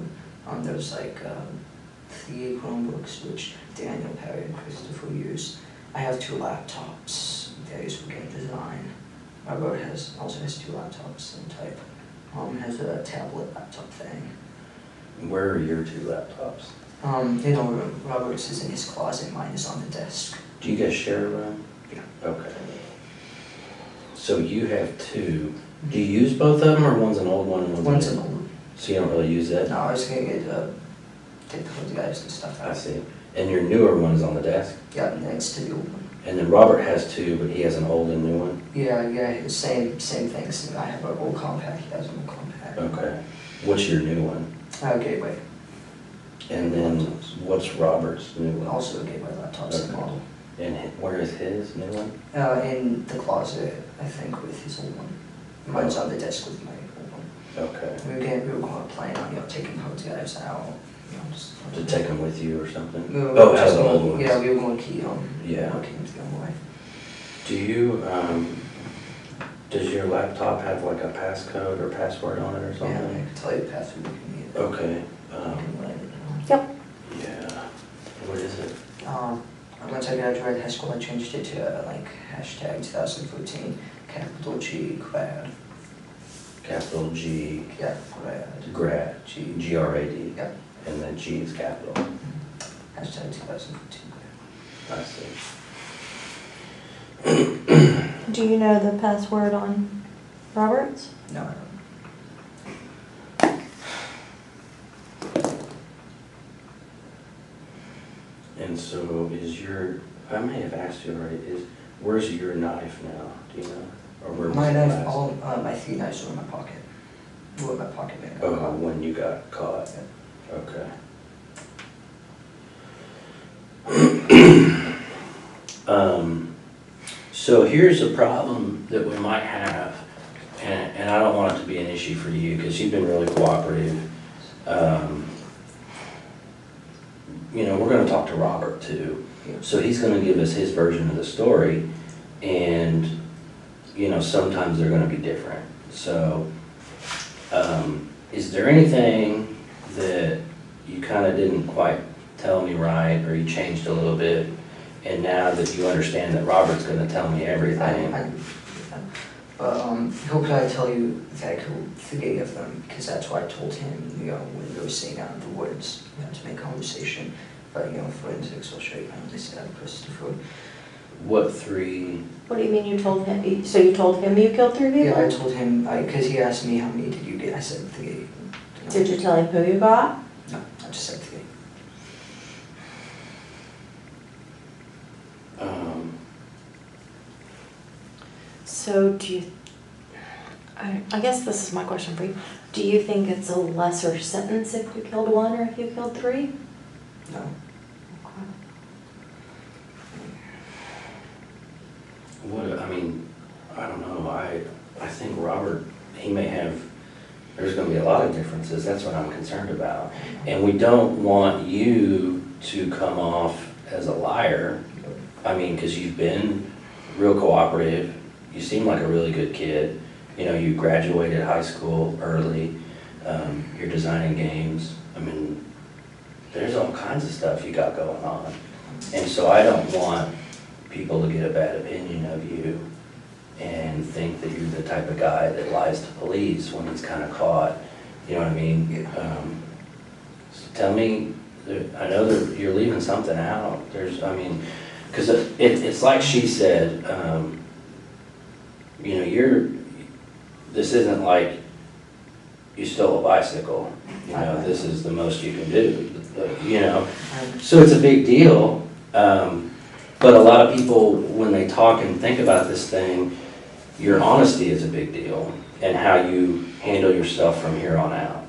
There's like 3 Chromebooks, which Daniel, Perry, and Christopher use. I have 2 laptops. They're used for game design. Robert also has 2 laptops, same type. Has a tablet laptop thing. Where are your 2 laptops? Robert's is in his closet, mine is on the desk. Do you guys share a room? Yeah. Okay. So you have 2. Do you use both of them, or one's an old one and One's a an new old one? one. So you don't really use that? No, I was gonna take the hard drives and stuff I out. see. And your newer one is on the desk? Yeah, next to the old one. And then Robert has 2, but he has an old and new one? Yeah, same things. I have an old compact, he has an old compact. Okay. What's your new one? Gateway. And then what's Robert's new one? Also a Gateway laptop, same Okay. model. And where is his new one? In the closet, I think, with his old one. Mine's on the desk with my old one. Okay. We were going to plan on taking hard drives out you know, just. To take them with you or something? We were Oh, just have the old going, ones. yeah, we were going to keep Yeah. looking to them away. Do you, does your laptop have like a passcode or password on it or Yeah, I something? can tell you the password if you need it. Okay, I can write it down. Yep. yeah, what is it? Once I graduated high school, I changed it to like hashtag 2014, capital G grad. Capital G, Yeah, grad. grad, G-R-A-D. Yeah. And then G is capital. Hashtag 2014 grad. I see. Do you know the password on Robert's? No, I don't. And so is your, I may have asked you already, where's your knife now? Do you know? Or where was My it knife, last? all my 3 knives were in my pocket. Were in my pocket bag. Oh, when you got caught? Okay. So here's a problem that we might have, and I don't want it to be an issue for you, because you've been really cooperative. You know, we're gonna talk to Robert too, so he's gonna give us his version of the story, and, you know, sometimes they're gonna be different. So, is there anything that you kinda didn't quite tell me right, or you changed a little bit, and now that you understand that Robert's gonna tell me everything? But how could I tell you that I could forgive them? Because that's what I told him, you know, when we were sitting out in the woods, you know, to make conversation. But, you know, forensics will show you penalty stab Christopher. What 3? What do you mean you told him? So you told him you killed 3 people? Yeah, I told him, because he asked me how many did you get, I said 3. Did you tell him who you got? No, I just said 3. So do you, I guess this is my question for you. Do you think it's a lesser sentence if you killed 1 or if you killed 3? No. What, I mean, I don't know, I think Robert, he may have, there's gonna be a lot of differences, that's what I'm concerned about. And we don't want you to come off as a liar, I mean, because you've been real cooperative, you seem like a really good kid, you know, you graduated high school early, you're designing games, I mean, there's all kinds of stuff you got going on. And so I don't want people to get a bad opinion of you and think that you're the type of guy that lies to police when he's kind of caught, you know what I mean? So tell me, I know that you're leaving something out, I mean, because it's like she said, you know, this isn't like you stole a bicycle, you know, this is the most you can do, you know? So it's a big deal, but a lot of people, when they talk and think about this thing, your honesty is a big deal, and how you handle yourself from here on out.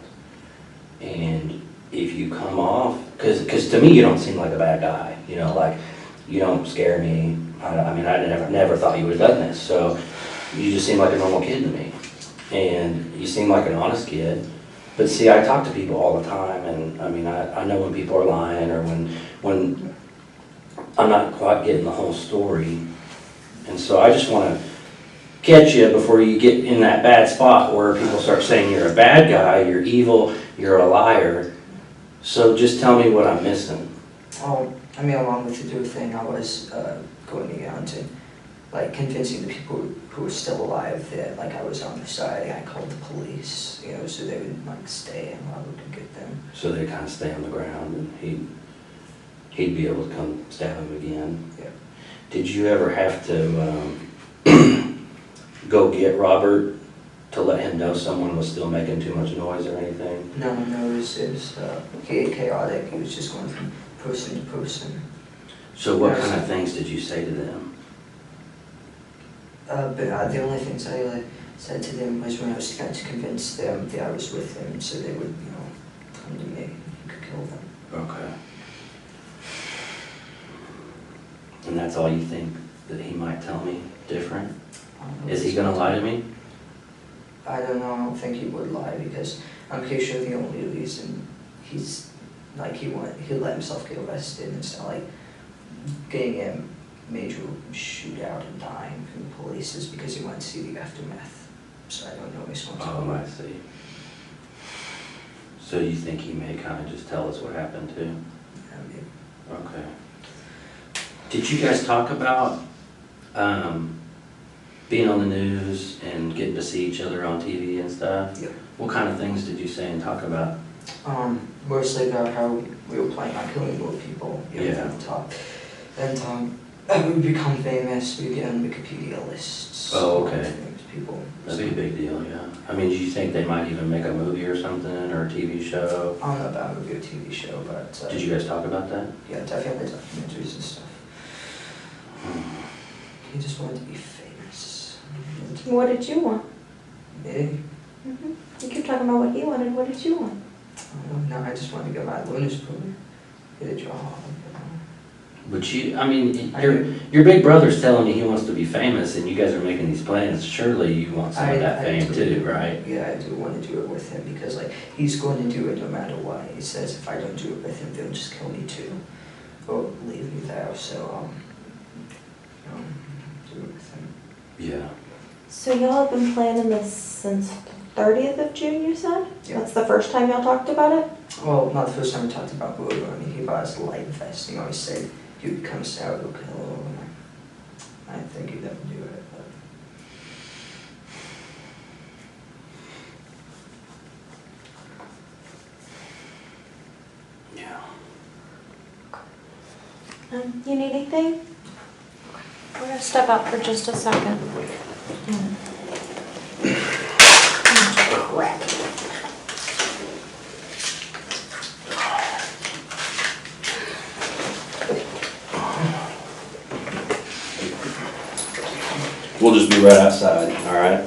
And if you come off, because to me you don't seem like a bad guy, you know, like, you don't scare me, I mean, I never thought you would have done this, so you just seem like a normal kid to me. And you seem like an honest kid. But see, I talk to people all the time, and I mean, I know when people are lying, or when I'm not quite getting the whole story. And so I just want to catch you before you get in that bad spot where people start saying you're a bad guy, you're evil, you're a liar. So just tell me what I'm missing. Oh, I mean, along with the do thing, I was going around to, like, convincing the people who were still alive that, like, I was on their side, and I called the police, you know, so they would, like, stay and Robert could get them. So they kind of stay on the ground, and he'd be able to come stab him again. Yeah. Did you ever have to go get Robert to let him know someone was still making too much noise or anything? No, it was chaotic. He was just going from person to person. So what kind of things did you say to them? But the only things I said to them was when I was trying to convince them that I was with them, so they would, you know, come to me and he could kill them. Okay. And that's all you think that he might tell me different? Is he gonna lie to me? I don't know. I don't think he would lie, because I'm pretty sure the only reason he's like he let himself get arrested and stuff, like getting a major shootout and dying from the police is because he went to see the aftermath. So I don't know if he's going to. Oh, I see. So you think he may kind of just tell us what happened too? Yeah, maybe. Okay. Did you guys talk about being on the news and getting to see each other on TV and stuff? Yeah. What kind of things did you say and talk about? Mostly about how we were planning on killing more people. Yeah. And we would become famous. We'd get on Wikipedia lists. Oh, okay. Famous people. That'd be a big deal, yeah. I mean, do you think they might even make a movie or something, or a TV show? I don't know about a movie or TV show, but... Did you guys talk about that? Yeah, definitely documentaries and stuff. He just wanted to be famous. What did you want? Me? Mm-hmm. You keep talking about what he wanted. What did you want? No, I just wanted to get my learner's program. Get a job. But I mean, your big brother's telling you he wants to be famous, and you guys are making these plans. Surely you want some of that fame too, right? Yeah, I do want to do it with him because, like, he's going to do it no matter what. He says if I don't do it with him, they'll just kill me too, or leave me there. So, do it with him. Yeah. So y'all have been planning this since 30th of June, you said? Yeah. That's the first time y'all talked about it? Well, not the first time we talked about Bever. I mean, he bought us a light vest. He always said he would come out, okay, I didn't think he'd ever do it, but... Yeah. You need anything? We're gonna step out for just a second. Crap. We'll just be right outside, all right?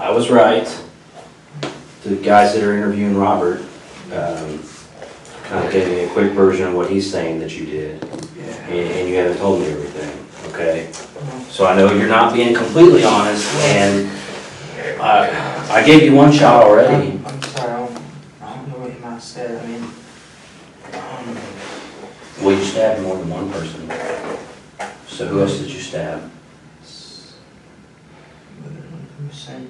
I was right. The guys that are interviewing Robert kind of gave me a quick version of what he's saying that you did. Yeah. And you haven't told me everything, okay? So I know you're not being completely honest, and I gave you one shot already. I'm sorry, I don't know what you might have said. I mean, Well, you stabbed more than one person. So who else did you stab? what did I say?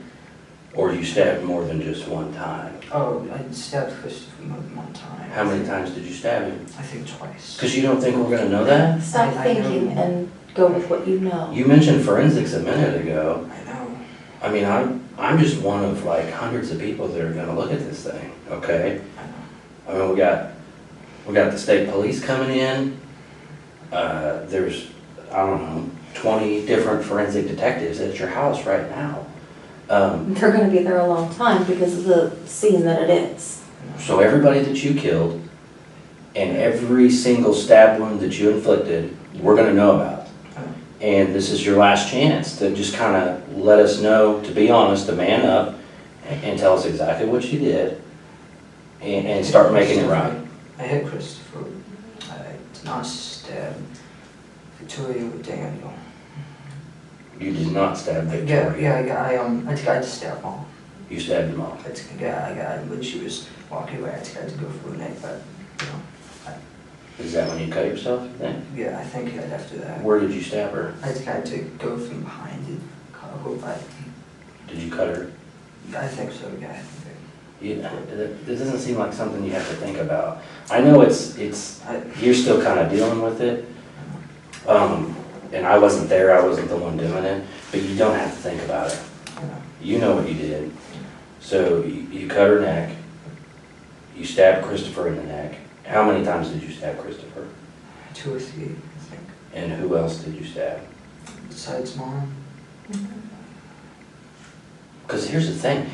Or you stabbed more than just one time? Oh, I stabbed Christopher more than one time. How many times did you stab him? I think twice. Because you don't think we're going to know that? Stop I know. thinking and go with what you know. You mentioned forensics a minute ago. I know. I mean, I'm just one of like hundreds of people that are going to look at this thing, okay? I know. I mean, we got the state police coming in. There's, I don't know, 20 different forensic detectives at your house right now. They're gonna be there a long time because of the scene that it is. So everybody that you killed, And every single stab wound that you inflicted, we're gonna know about. And this is your last chance to just kind of let us know, to be honest, to man up and tell us exactly what you did and start making it right. I hit Christopher. I did not stab Victoria with Daniel. You did not stab Victoria. I tried to stab Mom. You stabbed them all. When she was walking away, I tried to go for a neck, but, you know. Is that when you cut yourself, you think? Yeah, I think right after that. Where did you stab her? I tried to go from behind the cargo, but Did you cut her? I think so, yeah. This doesn't seem like something you have to think about. I know you're still kind of dealing with it. And I wasn't there, I wasn't the one doing it, but you don't have to think about it. You know what you did. So you cut her neck, you stabbed Christopher in the neck. How many times did you stab Christopher? 2 or 3, I think. And who else did you stab? Besides Mom. Because here's the thing,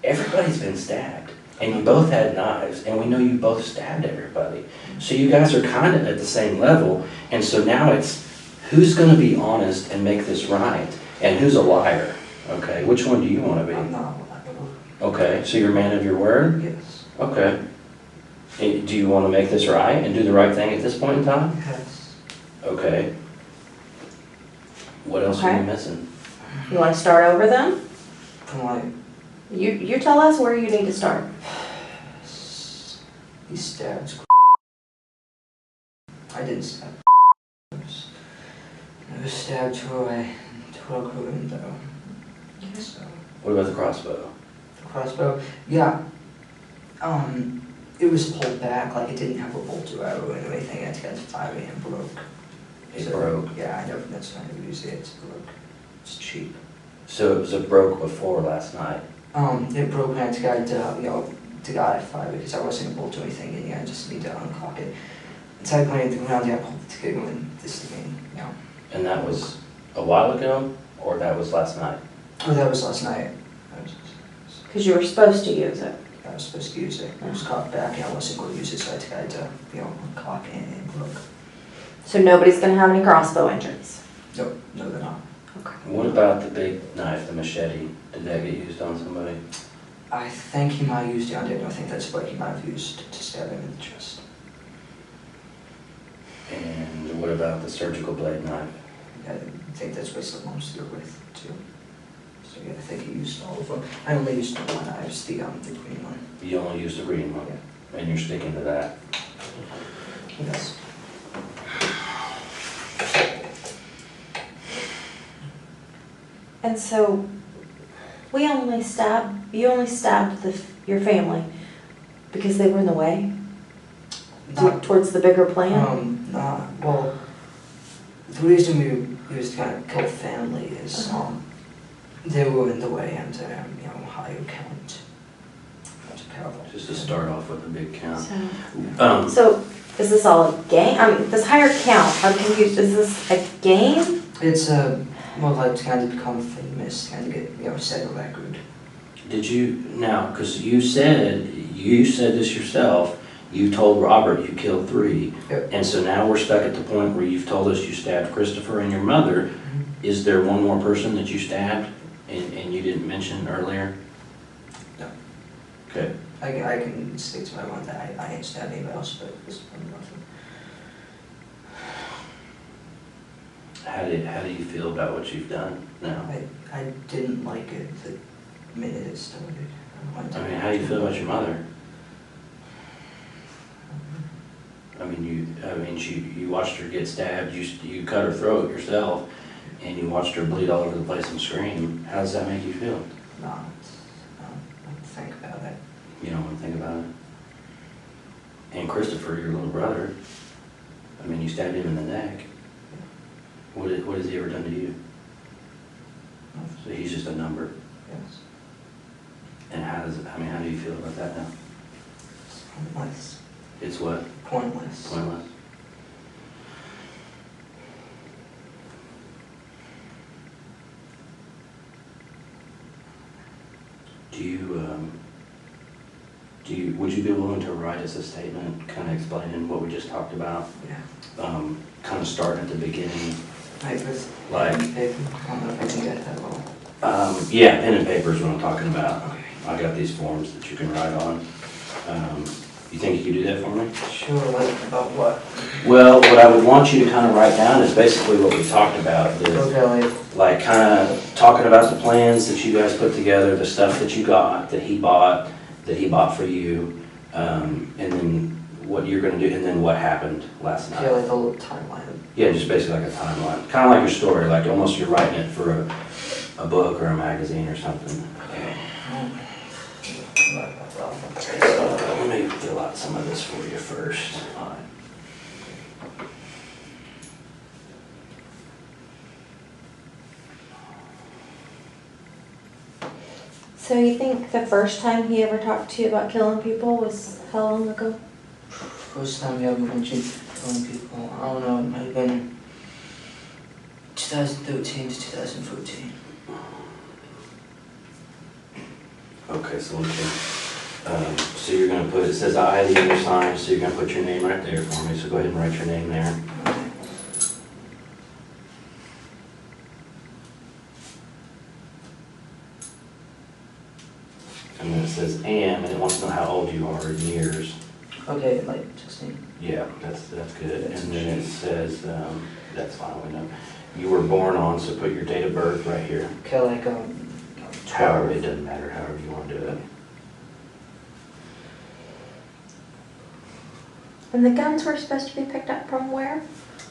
everybody's been stabbed, and you both had knives, and we know you both stabbed everybody. So you guys are kind of at the same level, and so now it's who's going to be honest and make this right, and who's a liar, okay? Which one do you want to be? I'm not. Okay, so you're a man of your word? Yes. Okay. And do you want to make this right and do the right thing at this point in time? Yes. Okay. What else are you missing? You want to start over then? From like, You tell us where you need to start. he stabs. I didn't stab. I was stabbed to a window. So, What about the crossbow? the crossbow, yeah. It was pulled back, like it didn't have a bolt or arrow or anything. It got firing and broke. It broke. Yeah, I never that's not to use it. It's broke. It's cheap. So it broke before last night. It broke when I tried to got it fired because I wasn't able to do anything and I just need to uncock it. So I went to the ground, I pulled the trigger and this thing, And that was a while ago, or that was last night? Oh, that was last night. Because you were supposed to use it. I was supposed to use it. It was cocked back and I wasn't going to use it, so I tried to, uncock it and it broke. So nobody's going to have any crossbow injuries. No, they're not. Okay. What about the big knife, the machete? Did that get used on somebody? I think he might have used it on Daniel. I think that's what he might have used to stab him in the chest. And what about the surgical blade knife? I think that's what someone was there with, too. So yeah, I think he used all of them. I only used the one, I used the green one. You only used the green one, and you're sticking to that. Yes. And so, you only stabbed your family because they were in the way? Towards the bigger plan? Well, the reason we was trying to kill family is, they were in the way and, higher count. Just to start off with a big count. So, is this all a game? This higher count, I'm confused. Is this a game? It's more like trying to become famous, trying to get, set a record. Did you, now, because you said this yourself, you told Robert you killed 3, Yep. and so now we're stuck at the point where you've told us you stabbed Christopher and your mother. Is there one more person that you stabbed and you didn't mention earlier? No. Okay. I can stick to my one that I ain't stabbed anybody else, but this one nothing. How do you feel about what you've done now? I didn't like it the minute it started. I mean, how do you feel about your mother? I mean, you watched her get stabbed, you cut her throat yourself, and you watched her bleed all over the place and scream. How does that make you feel? No, don't think about it. You don't want to think about it? And Christopher, your little brother, I mean, you stabbed him in the neck. What has he ever done to you? Nothing. So he's just a number. Yes. And how do you feel about that now? It's pointless. It's what? Pointless. Pointless. Would you be willing to write us a statement, kind of explaining what we just talked about? Yeah. Kind of starting at the beginning, Right, with like, paper. I don't know if I can get that all. yeah, pen and paper is what I'm talking about. Okay. I got these forms that you can write on. You think you could do that for me? Sure, like about what? Well, what I would want you to kind of write down is basically what we talked about. Okay, Like kind of talking about the plans that you guys put together, the stuff that you got, that he bought for you, and then what you're gonna do, and then what happened last night. yeah, like a little timeline. Yeah, just basically like a timeline, kind of like your story, like almost you're writing it for a book or a magazine or something. Let me fill out some of this for you first. So you think the first time he ever talked to you about killing people was how long ago? First time we ever mentioned telling people, I don't know, it might have been 2013 to 2014. Okay, so we can, so you're gonna put, it says I, the other sign, so you're gonna put your name right there for me, so go ahead and write your name there. And then it says am, and it wants to know how old you are in years. Okay, like 16. Yeah, that's good. And then it says, that's fine, we know. You were born on, so put your date of birth right here. Okay, like However, 12. it doesn't matter, however you want to do it. And the guns were supposed to be picked up from where?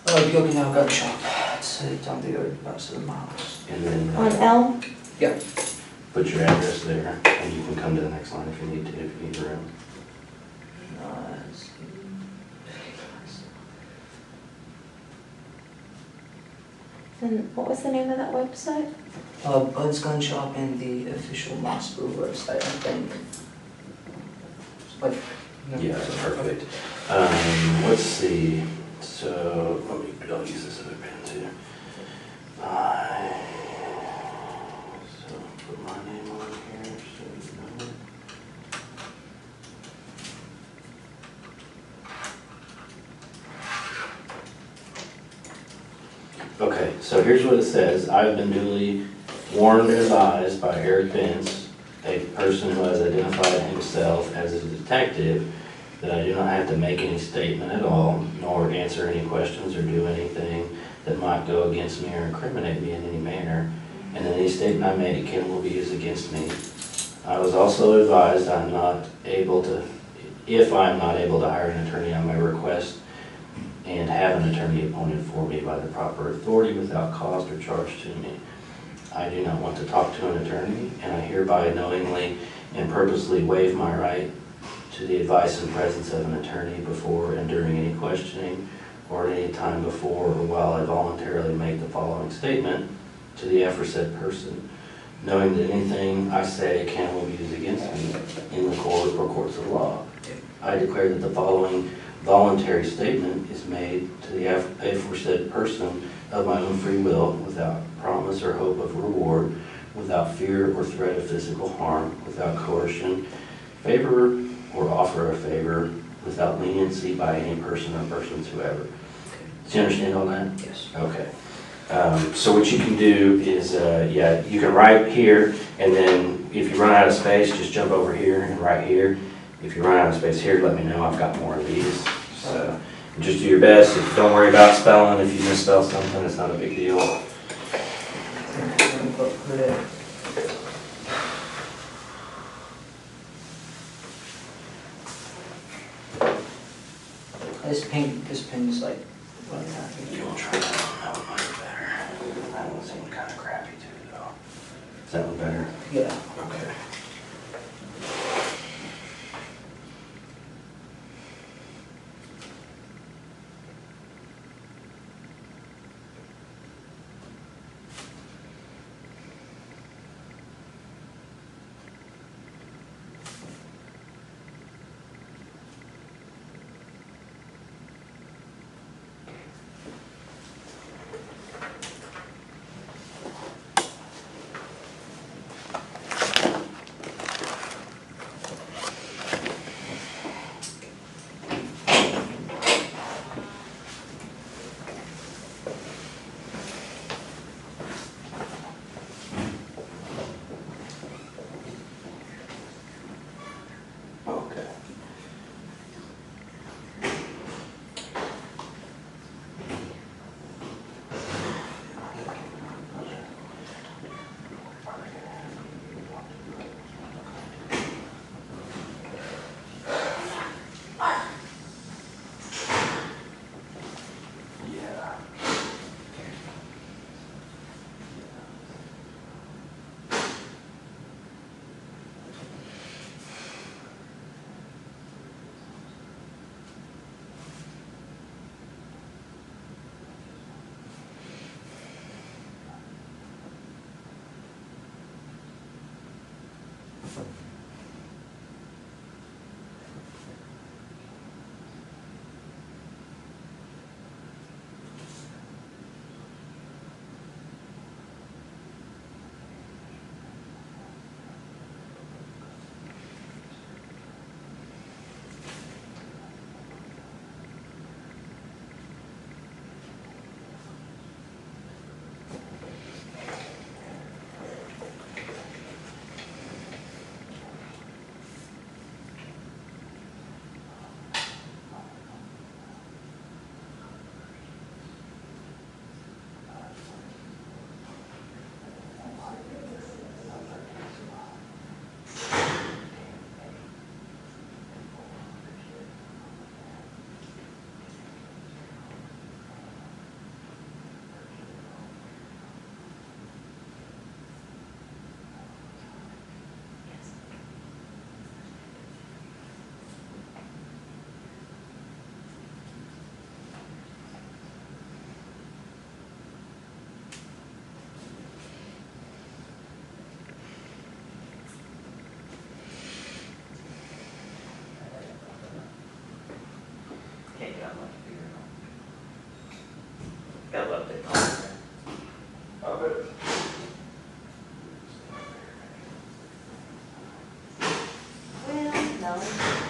Gilgan gun shop. It's down the road about 7 miles. And then On Elm? Yeah. put your address there, and you can come to the next line if you need to, if you need room. And what was the name of that website? Bud's Gun Shop and the official Mossbrew website, I think. Like, Yeah, that's perfect. Let's see, so, I'll use this other pen too. So, put my name on here, so you know it. Okay, so here's what it says. I have been duly warned and advised by Eric Benz, a person who has identified himself as a detective, that I do not have to make any statement at all, nor answer any questions or do anything that might go against me or incriminate me in any manner, and any statement I make can will be used against me. I was also advised I'm not able to, if I am not able to hire an attorney on my request, and have an attorney appointed for me by the proper authority without cost or charge to me. I do not want to talk to an attorney, and I hereby knowingly and purposely waive my right to the advice and presence of an attorney before and during any questioning or at any time before or while I voluntarily make the following statement to the aforesaid person, knowing that anything I say can or will be used against me in the court or courts of law. I declare that the following voluntary statement is made to the aforesaid person of my own free will, without promise or hope of reward, without fear or threat of physical harm, without coercion, favor or offer of favor, without leniency by any person or persons whoever. Do you understand all that? Yes. Okay. So what you can do is, yeah, you can write here, and then if you run out of space, just jump over here and write here. If you run out of space here, let me know. I've got more of these. So just do your best. Don't worry about spelling. If you misspell something, it's not a big deal. This pen is like running out. You want to try that one? That one might be better. That one seemed kind of crappy too, though. Is that one better? Yeah. Okay.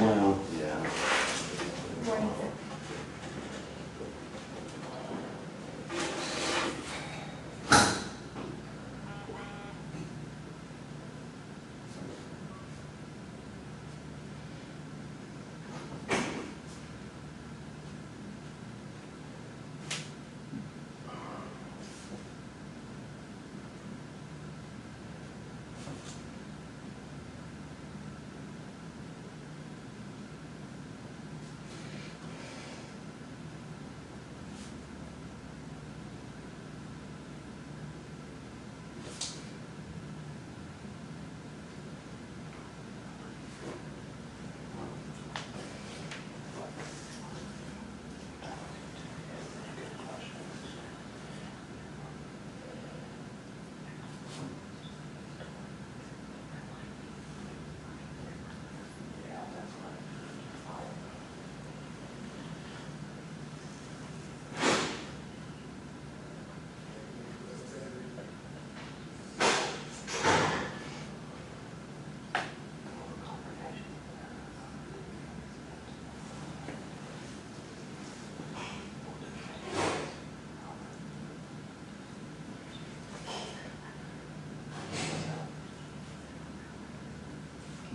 Well, yeah. What is it?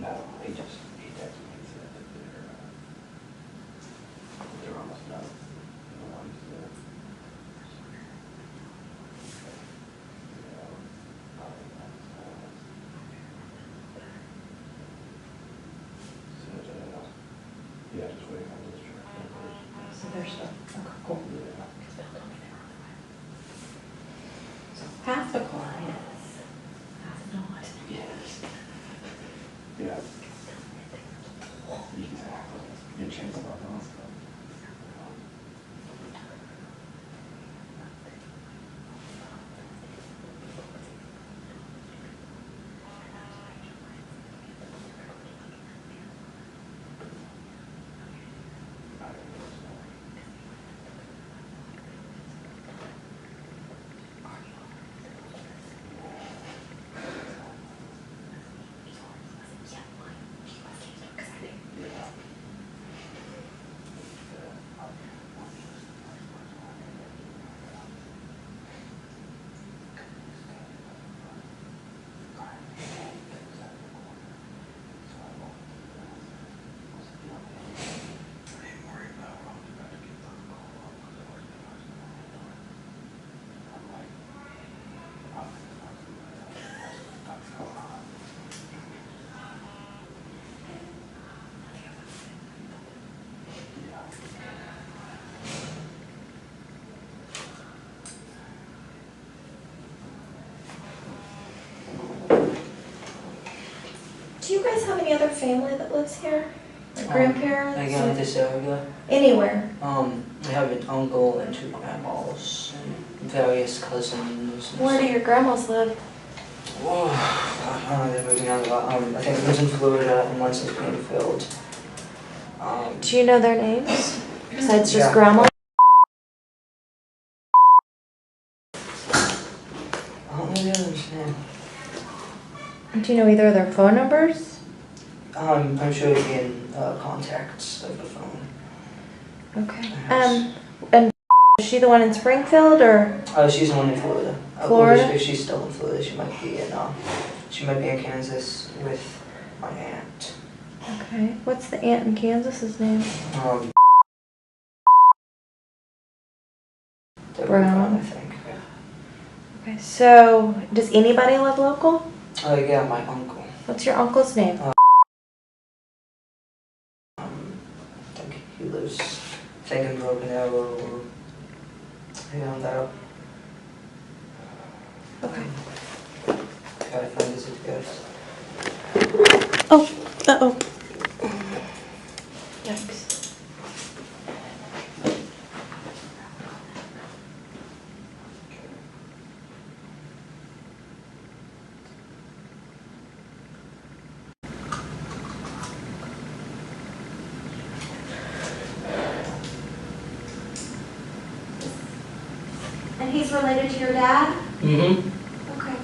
No, he texted me, he said that they're almost done. The ones that. Yeah, just waiting on this truck. So there's the, okay, cool. Yeah. So half the car is, half not. Yes. Yeah. Exactly. You change the logo. Do you guys have any other family that lives here? Like grandparents? Again, or at this area, anywhere? I have an uncle and 2 grandmas and various cousins. Where do your grandmas live? Whoa, I don't know, they're moving out a lot. I think one's in Florida and one's in Springfield. Do you know their names? Besides just Yeah. grandma? I don't know the other's name. Do you know either of their phone numbers? I'm sure it'd be in contacts of the phone. Okay. Yes. And is she the one in Springfield or? She's the one in Florida. Florida? Or if she's still in Florida, she might be in Kansas with my aunt. Okay. What's the aunt in Kansas's name? Brown, I think. Okay. So, does anybody live local? Yeah, my uncle. What's your uncle's name? I think he lives, in Broken Arrow or around that. Okay. Gotta find his address. Oh. Uh-oh. Yikes. And he's related to your dad? Mm-hmm. Okay.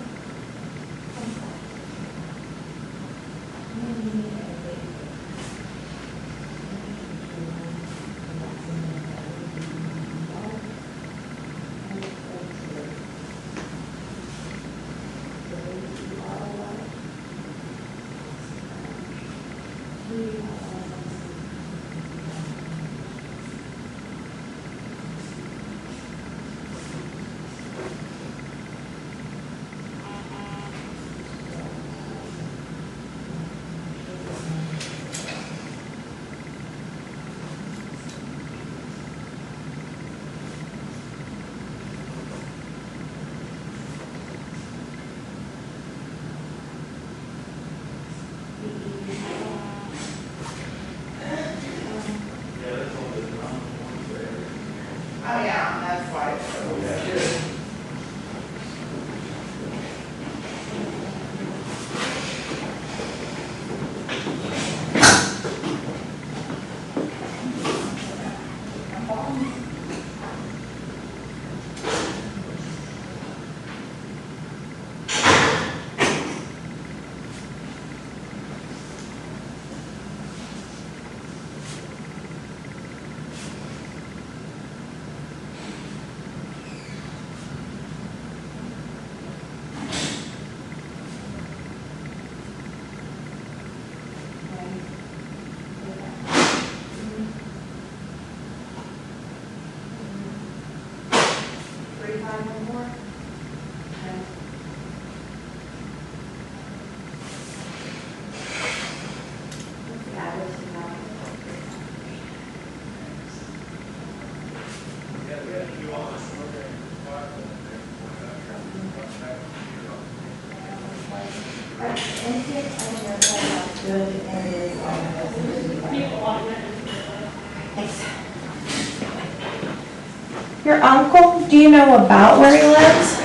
Your uncle, do you know about where he lives?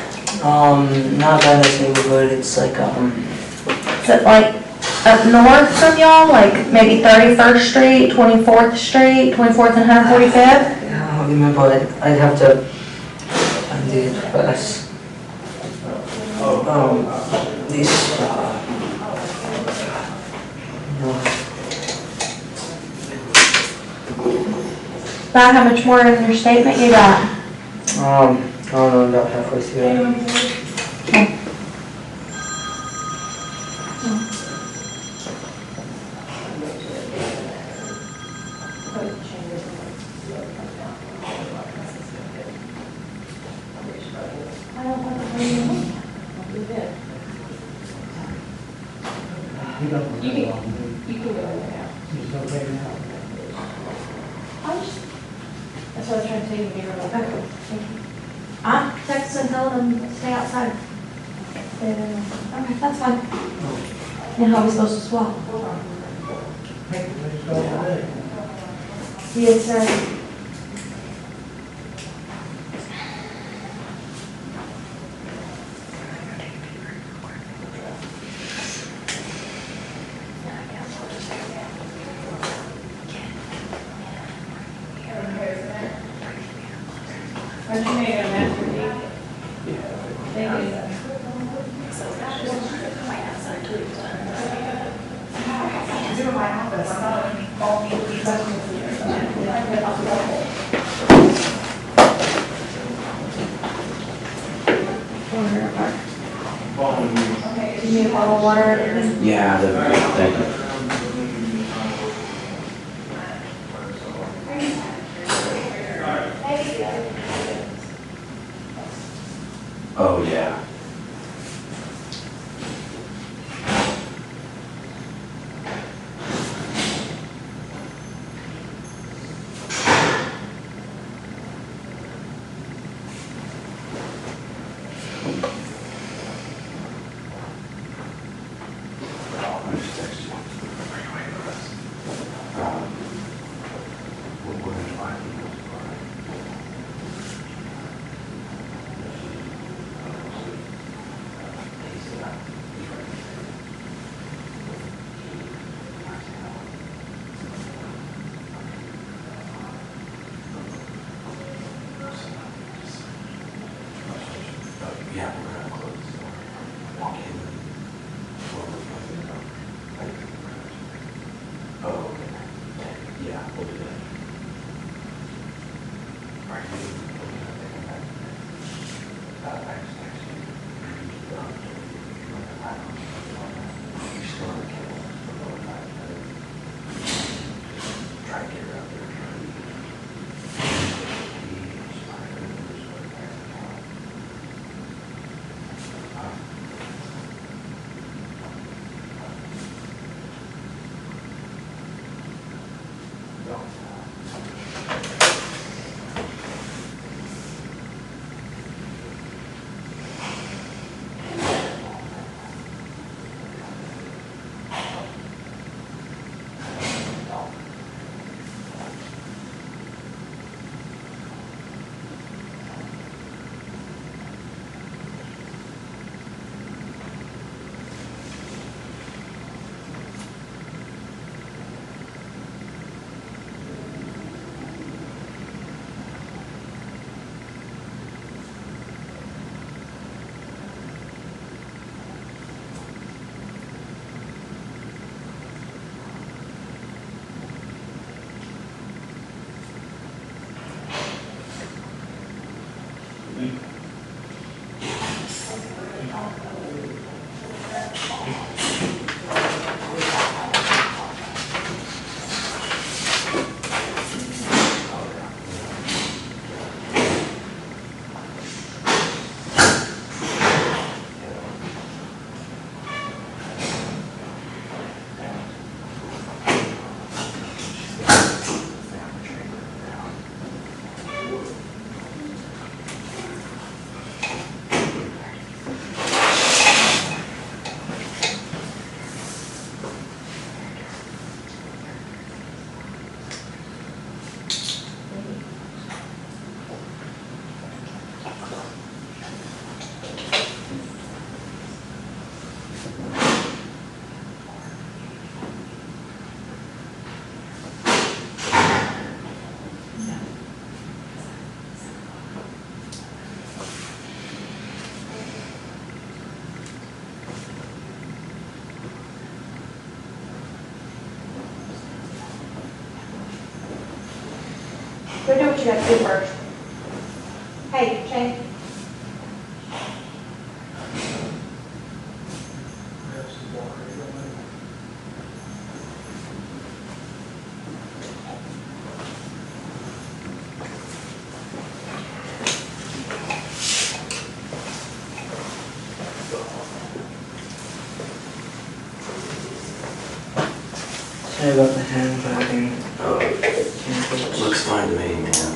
Not by this neighborhood, it's like, Is it like up north from y'all, like maybe 31st Street, 24th Street, 24th and 145th? yeah, I don't remember, I'd have to find the address. This, About how much more in your statement you got? I don't know, about halfway through. Okay. You can go in now. That's what I was trying to tell you when you were like, Okay, thank you. I'm texting and telling them to stay outside. Okay, that's fine. And how are we supposed to swap? Yes, sir. But you made a master deed. Thank you. Do you need a bottle of water or anything? Yeah, thank you. Oh, yeah. I just texted you. Go do what you got to do first. Hey, Shane. Sorry about the hand dragging. Looks fine to me, man.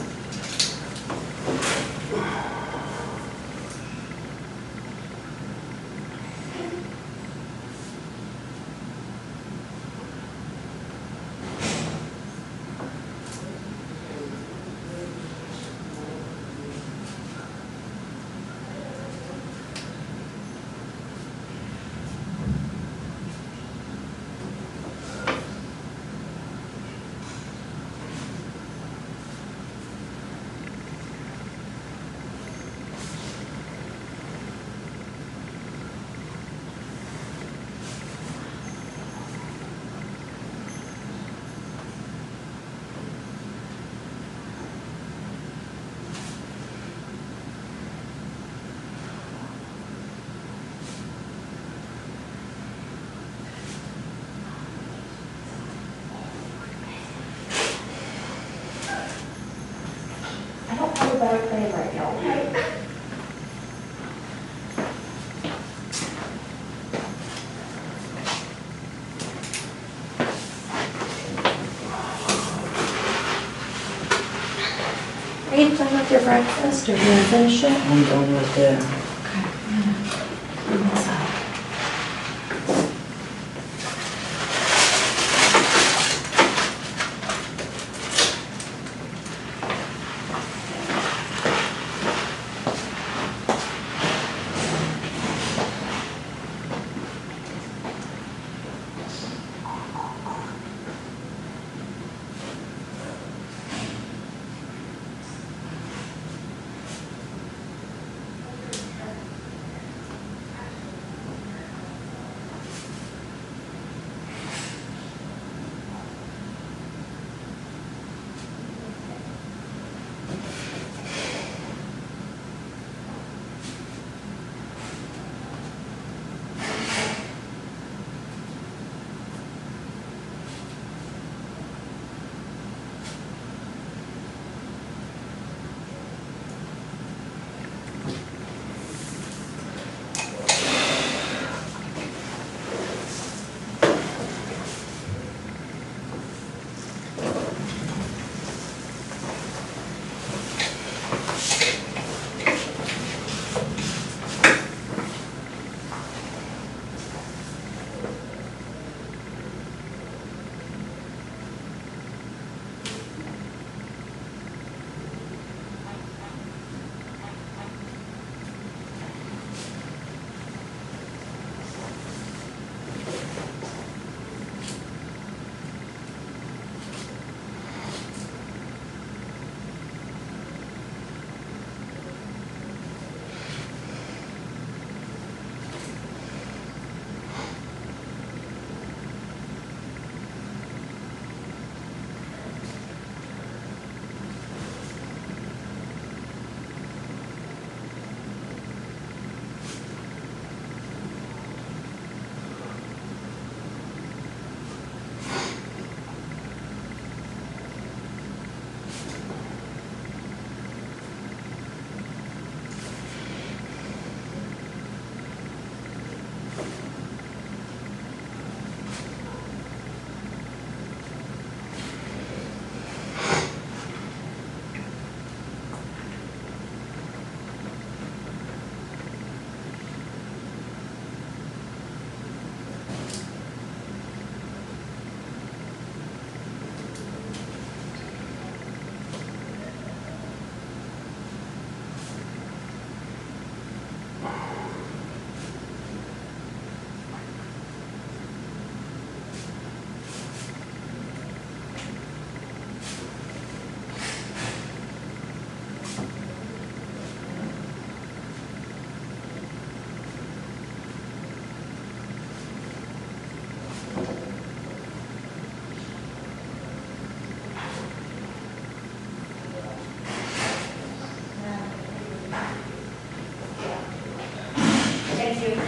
I don't have a better plan right now, okay? Are you done with your breakfast or do you want to finish it? I'm done with it. Okay. I'm gonna inside.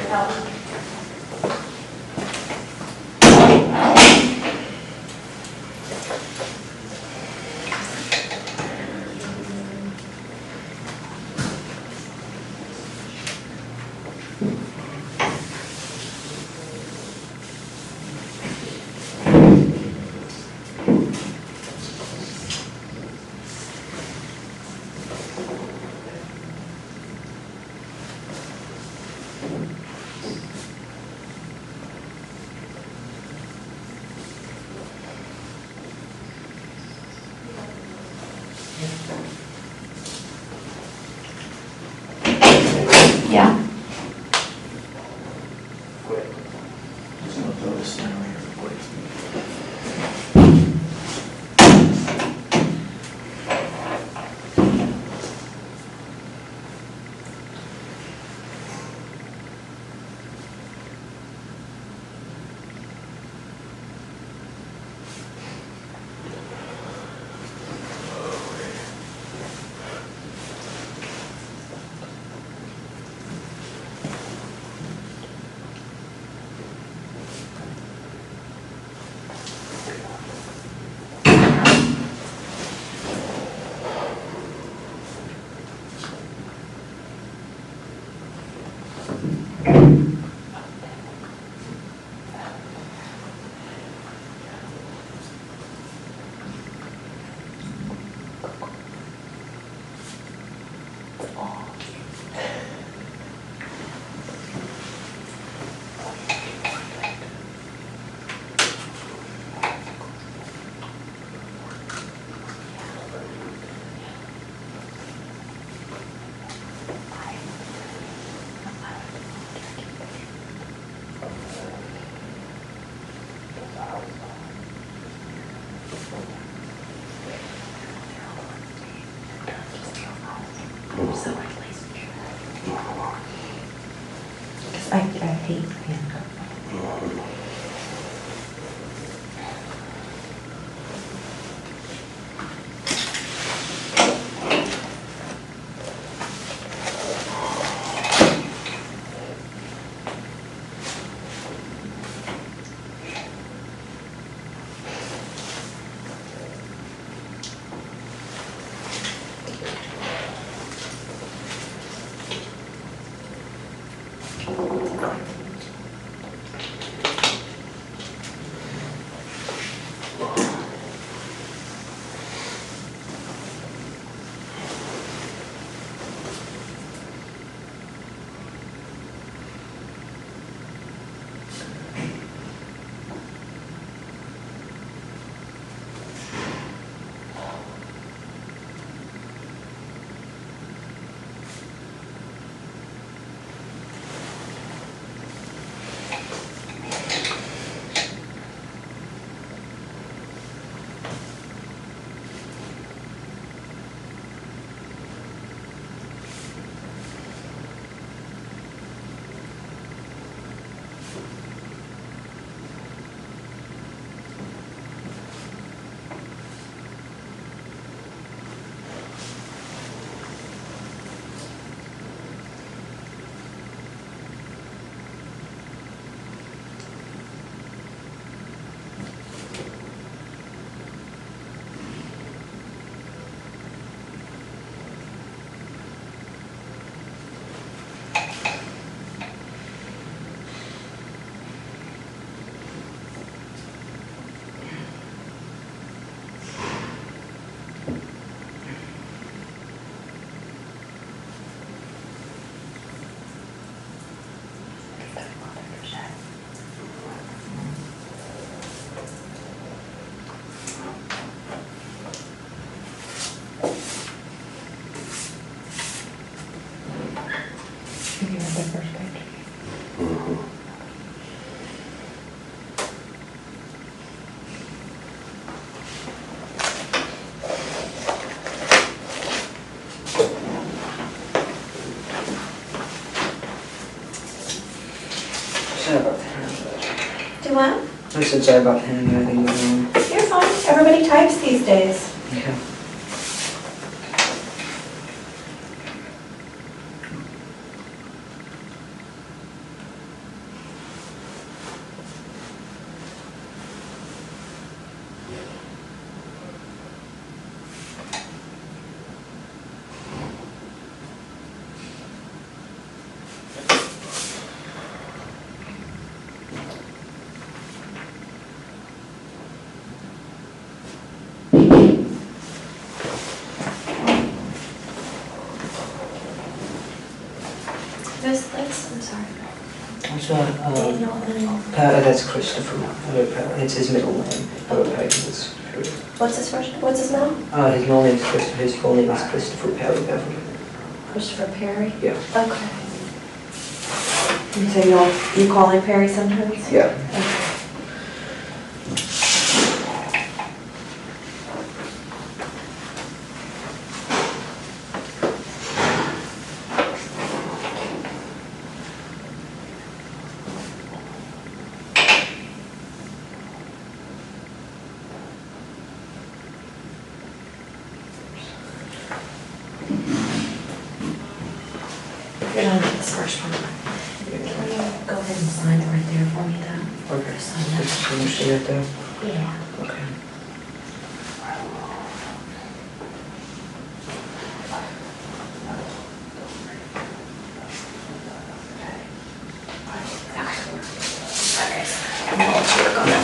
Yeah. So at least. Because I hate handcuffs. You read the first page. Sorry about the hand. Do what? I said sorry about the hand. I think we're You're fine. Everybody types these days. Okay. It's not, that's Christopher. It's his middle name. Perry is Perry. What's his first, what's his name? His middle name is Christopher. His full name is Christopher Perry Bever. Christopher Perry? Yeah. Okay. And so you call him Perry sometimes? Yeah. Okay. You're done with this first one. Can you go ahead and sign it right there for me, though? Okay. Just sign that. Just finish it there. Yeah. Okay. Okay. Well, let's work on it.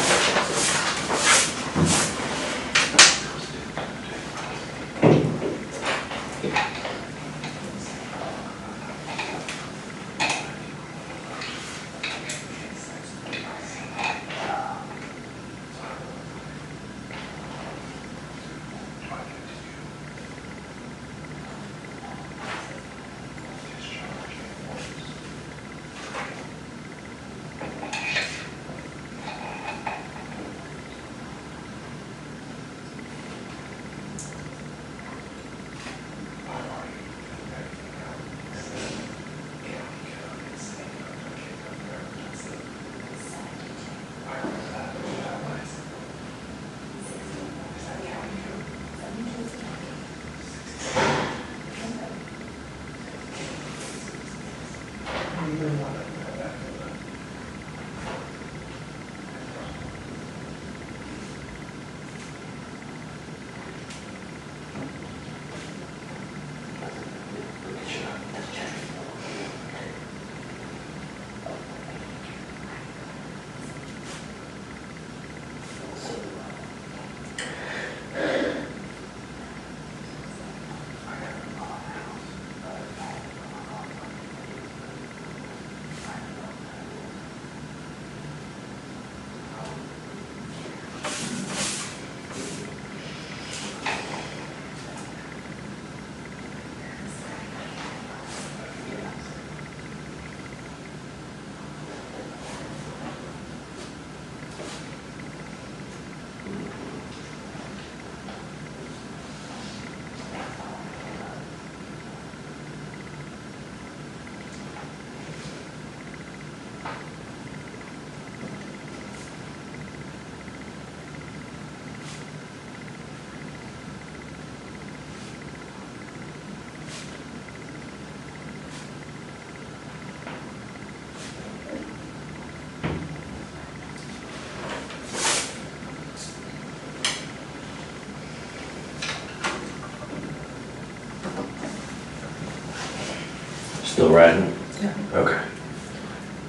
Still writing? Yeah. Okay.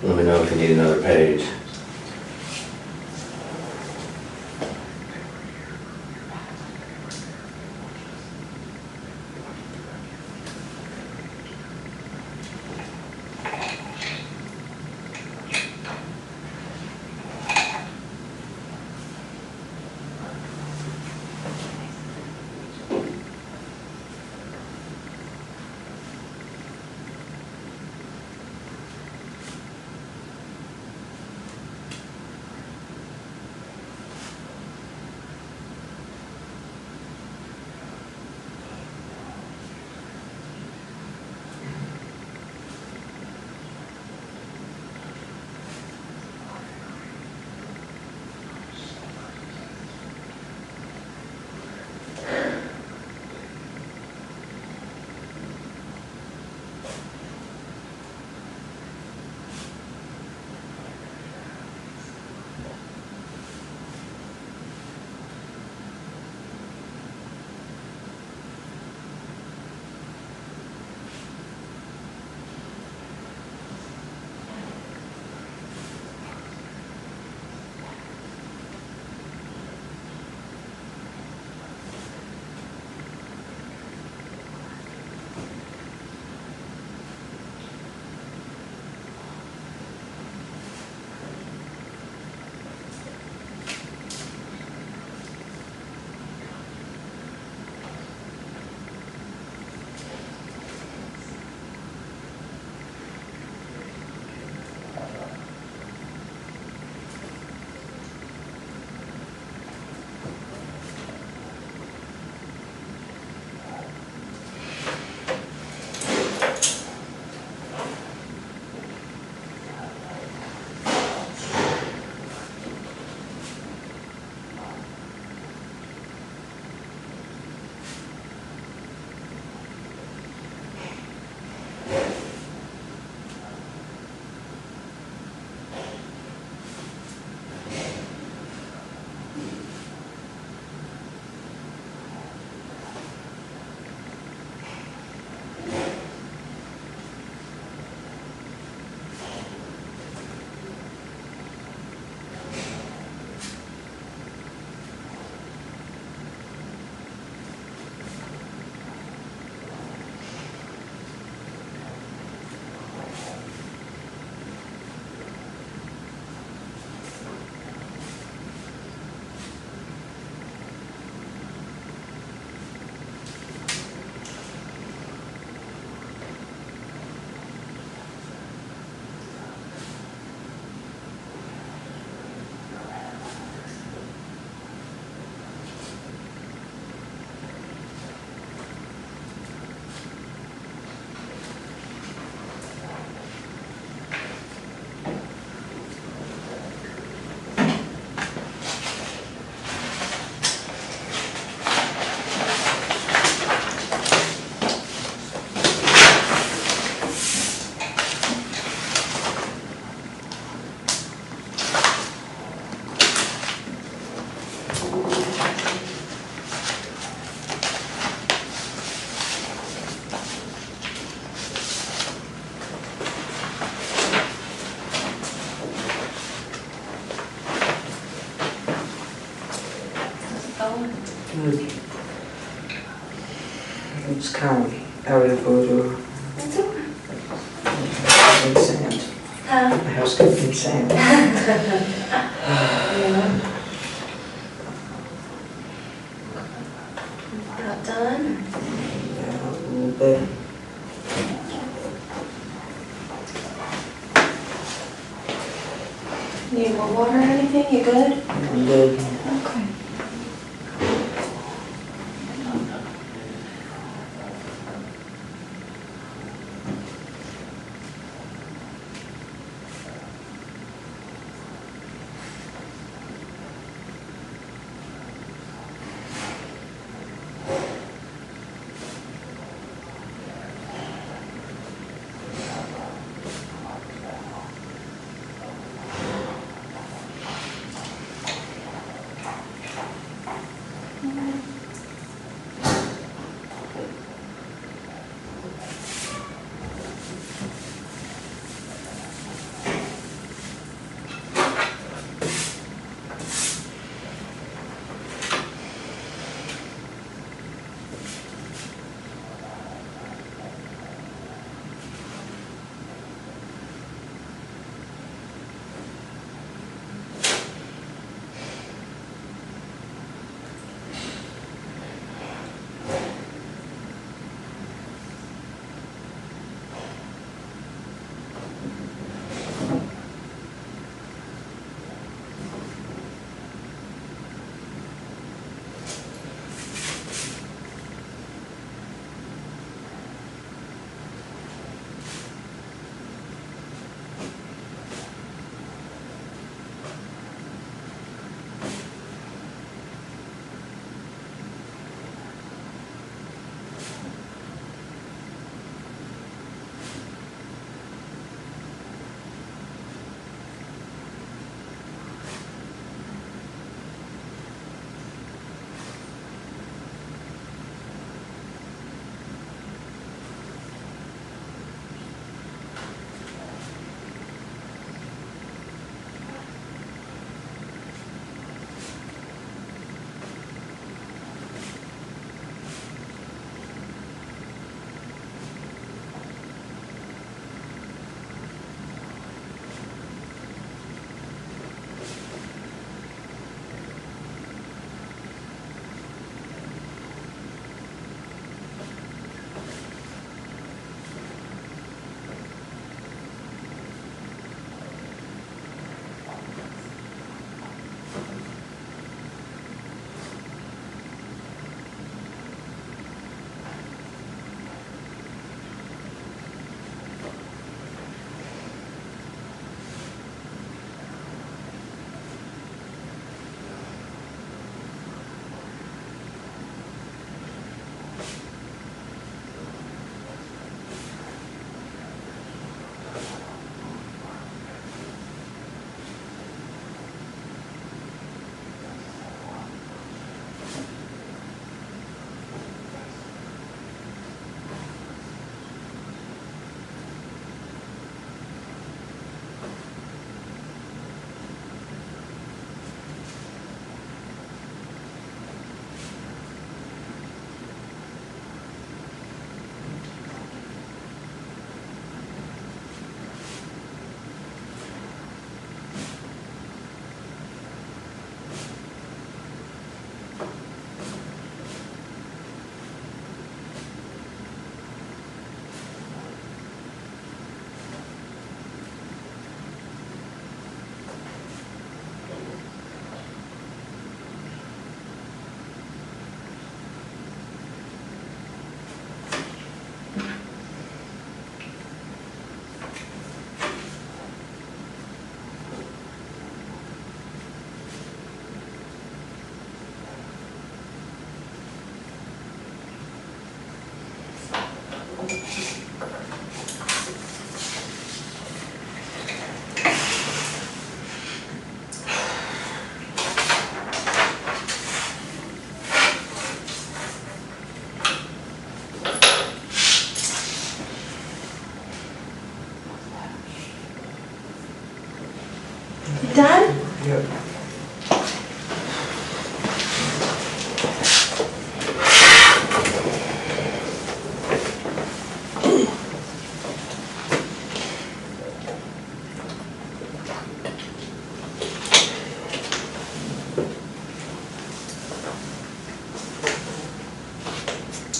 Let me know if you need another page. Good. It's county area photo. That's okay. In sand. Huh? The house could be in sand. Yeah. About done? Yeah, a little bit. Need more water or anything? You good? I'm good. Okay.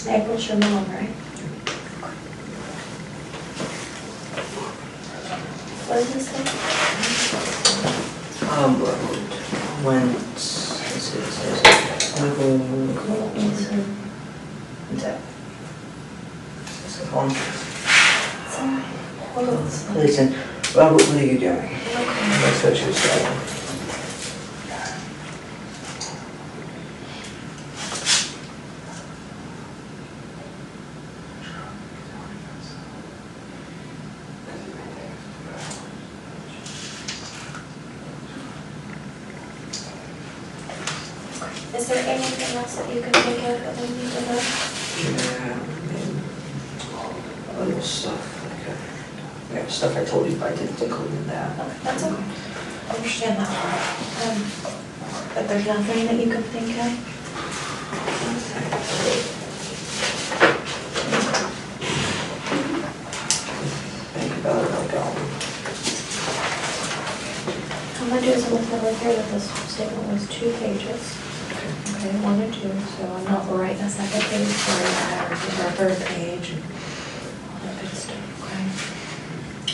April's your mom, right? What does this say? When, let's see, it says, Michael, listen, Robert, what are you doing? That's what she was saying. Is there anything else that you can think of that we need to know? Yeah, and other stuff, like, stuff I told you, but I didn't include in that. Okay, that's okay. I understand that part. But there's nothing that you can think of? Think about it, like, I'm gonna do is I'm gonna put right here that this statement was 2 pages. Okay, 1 and 2, so I'm not writing a second page for that or a third page and all that good stuff, okay?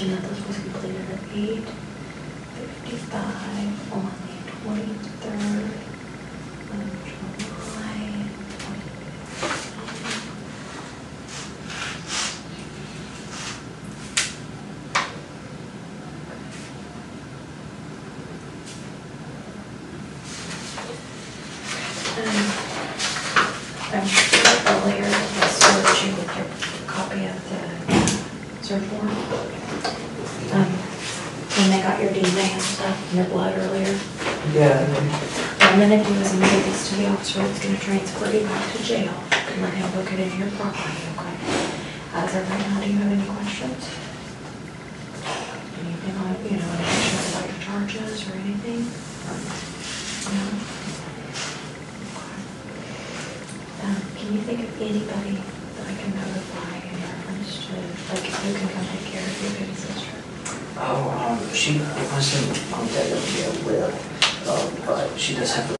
And that this was completed at 8:55 on the 23rd of July. I'm sure earlier that served you with your copy of the search warrant. When they got your DNA and stuff, and your blood earlier. yeah, What I'm gonna do is I'm gonna give this to the officer that's gonna transfer you back to jail and let him book it into your property, okay? As of right now, do you have any questions? Anything on, any questions about your charges or anything? No? Can you think of anybody that I can notify in reference to, like, who can come take care of your baby sister? she wasn't on that area with, but she does have a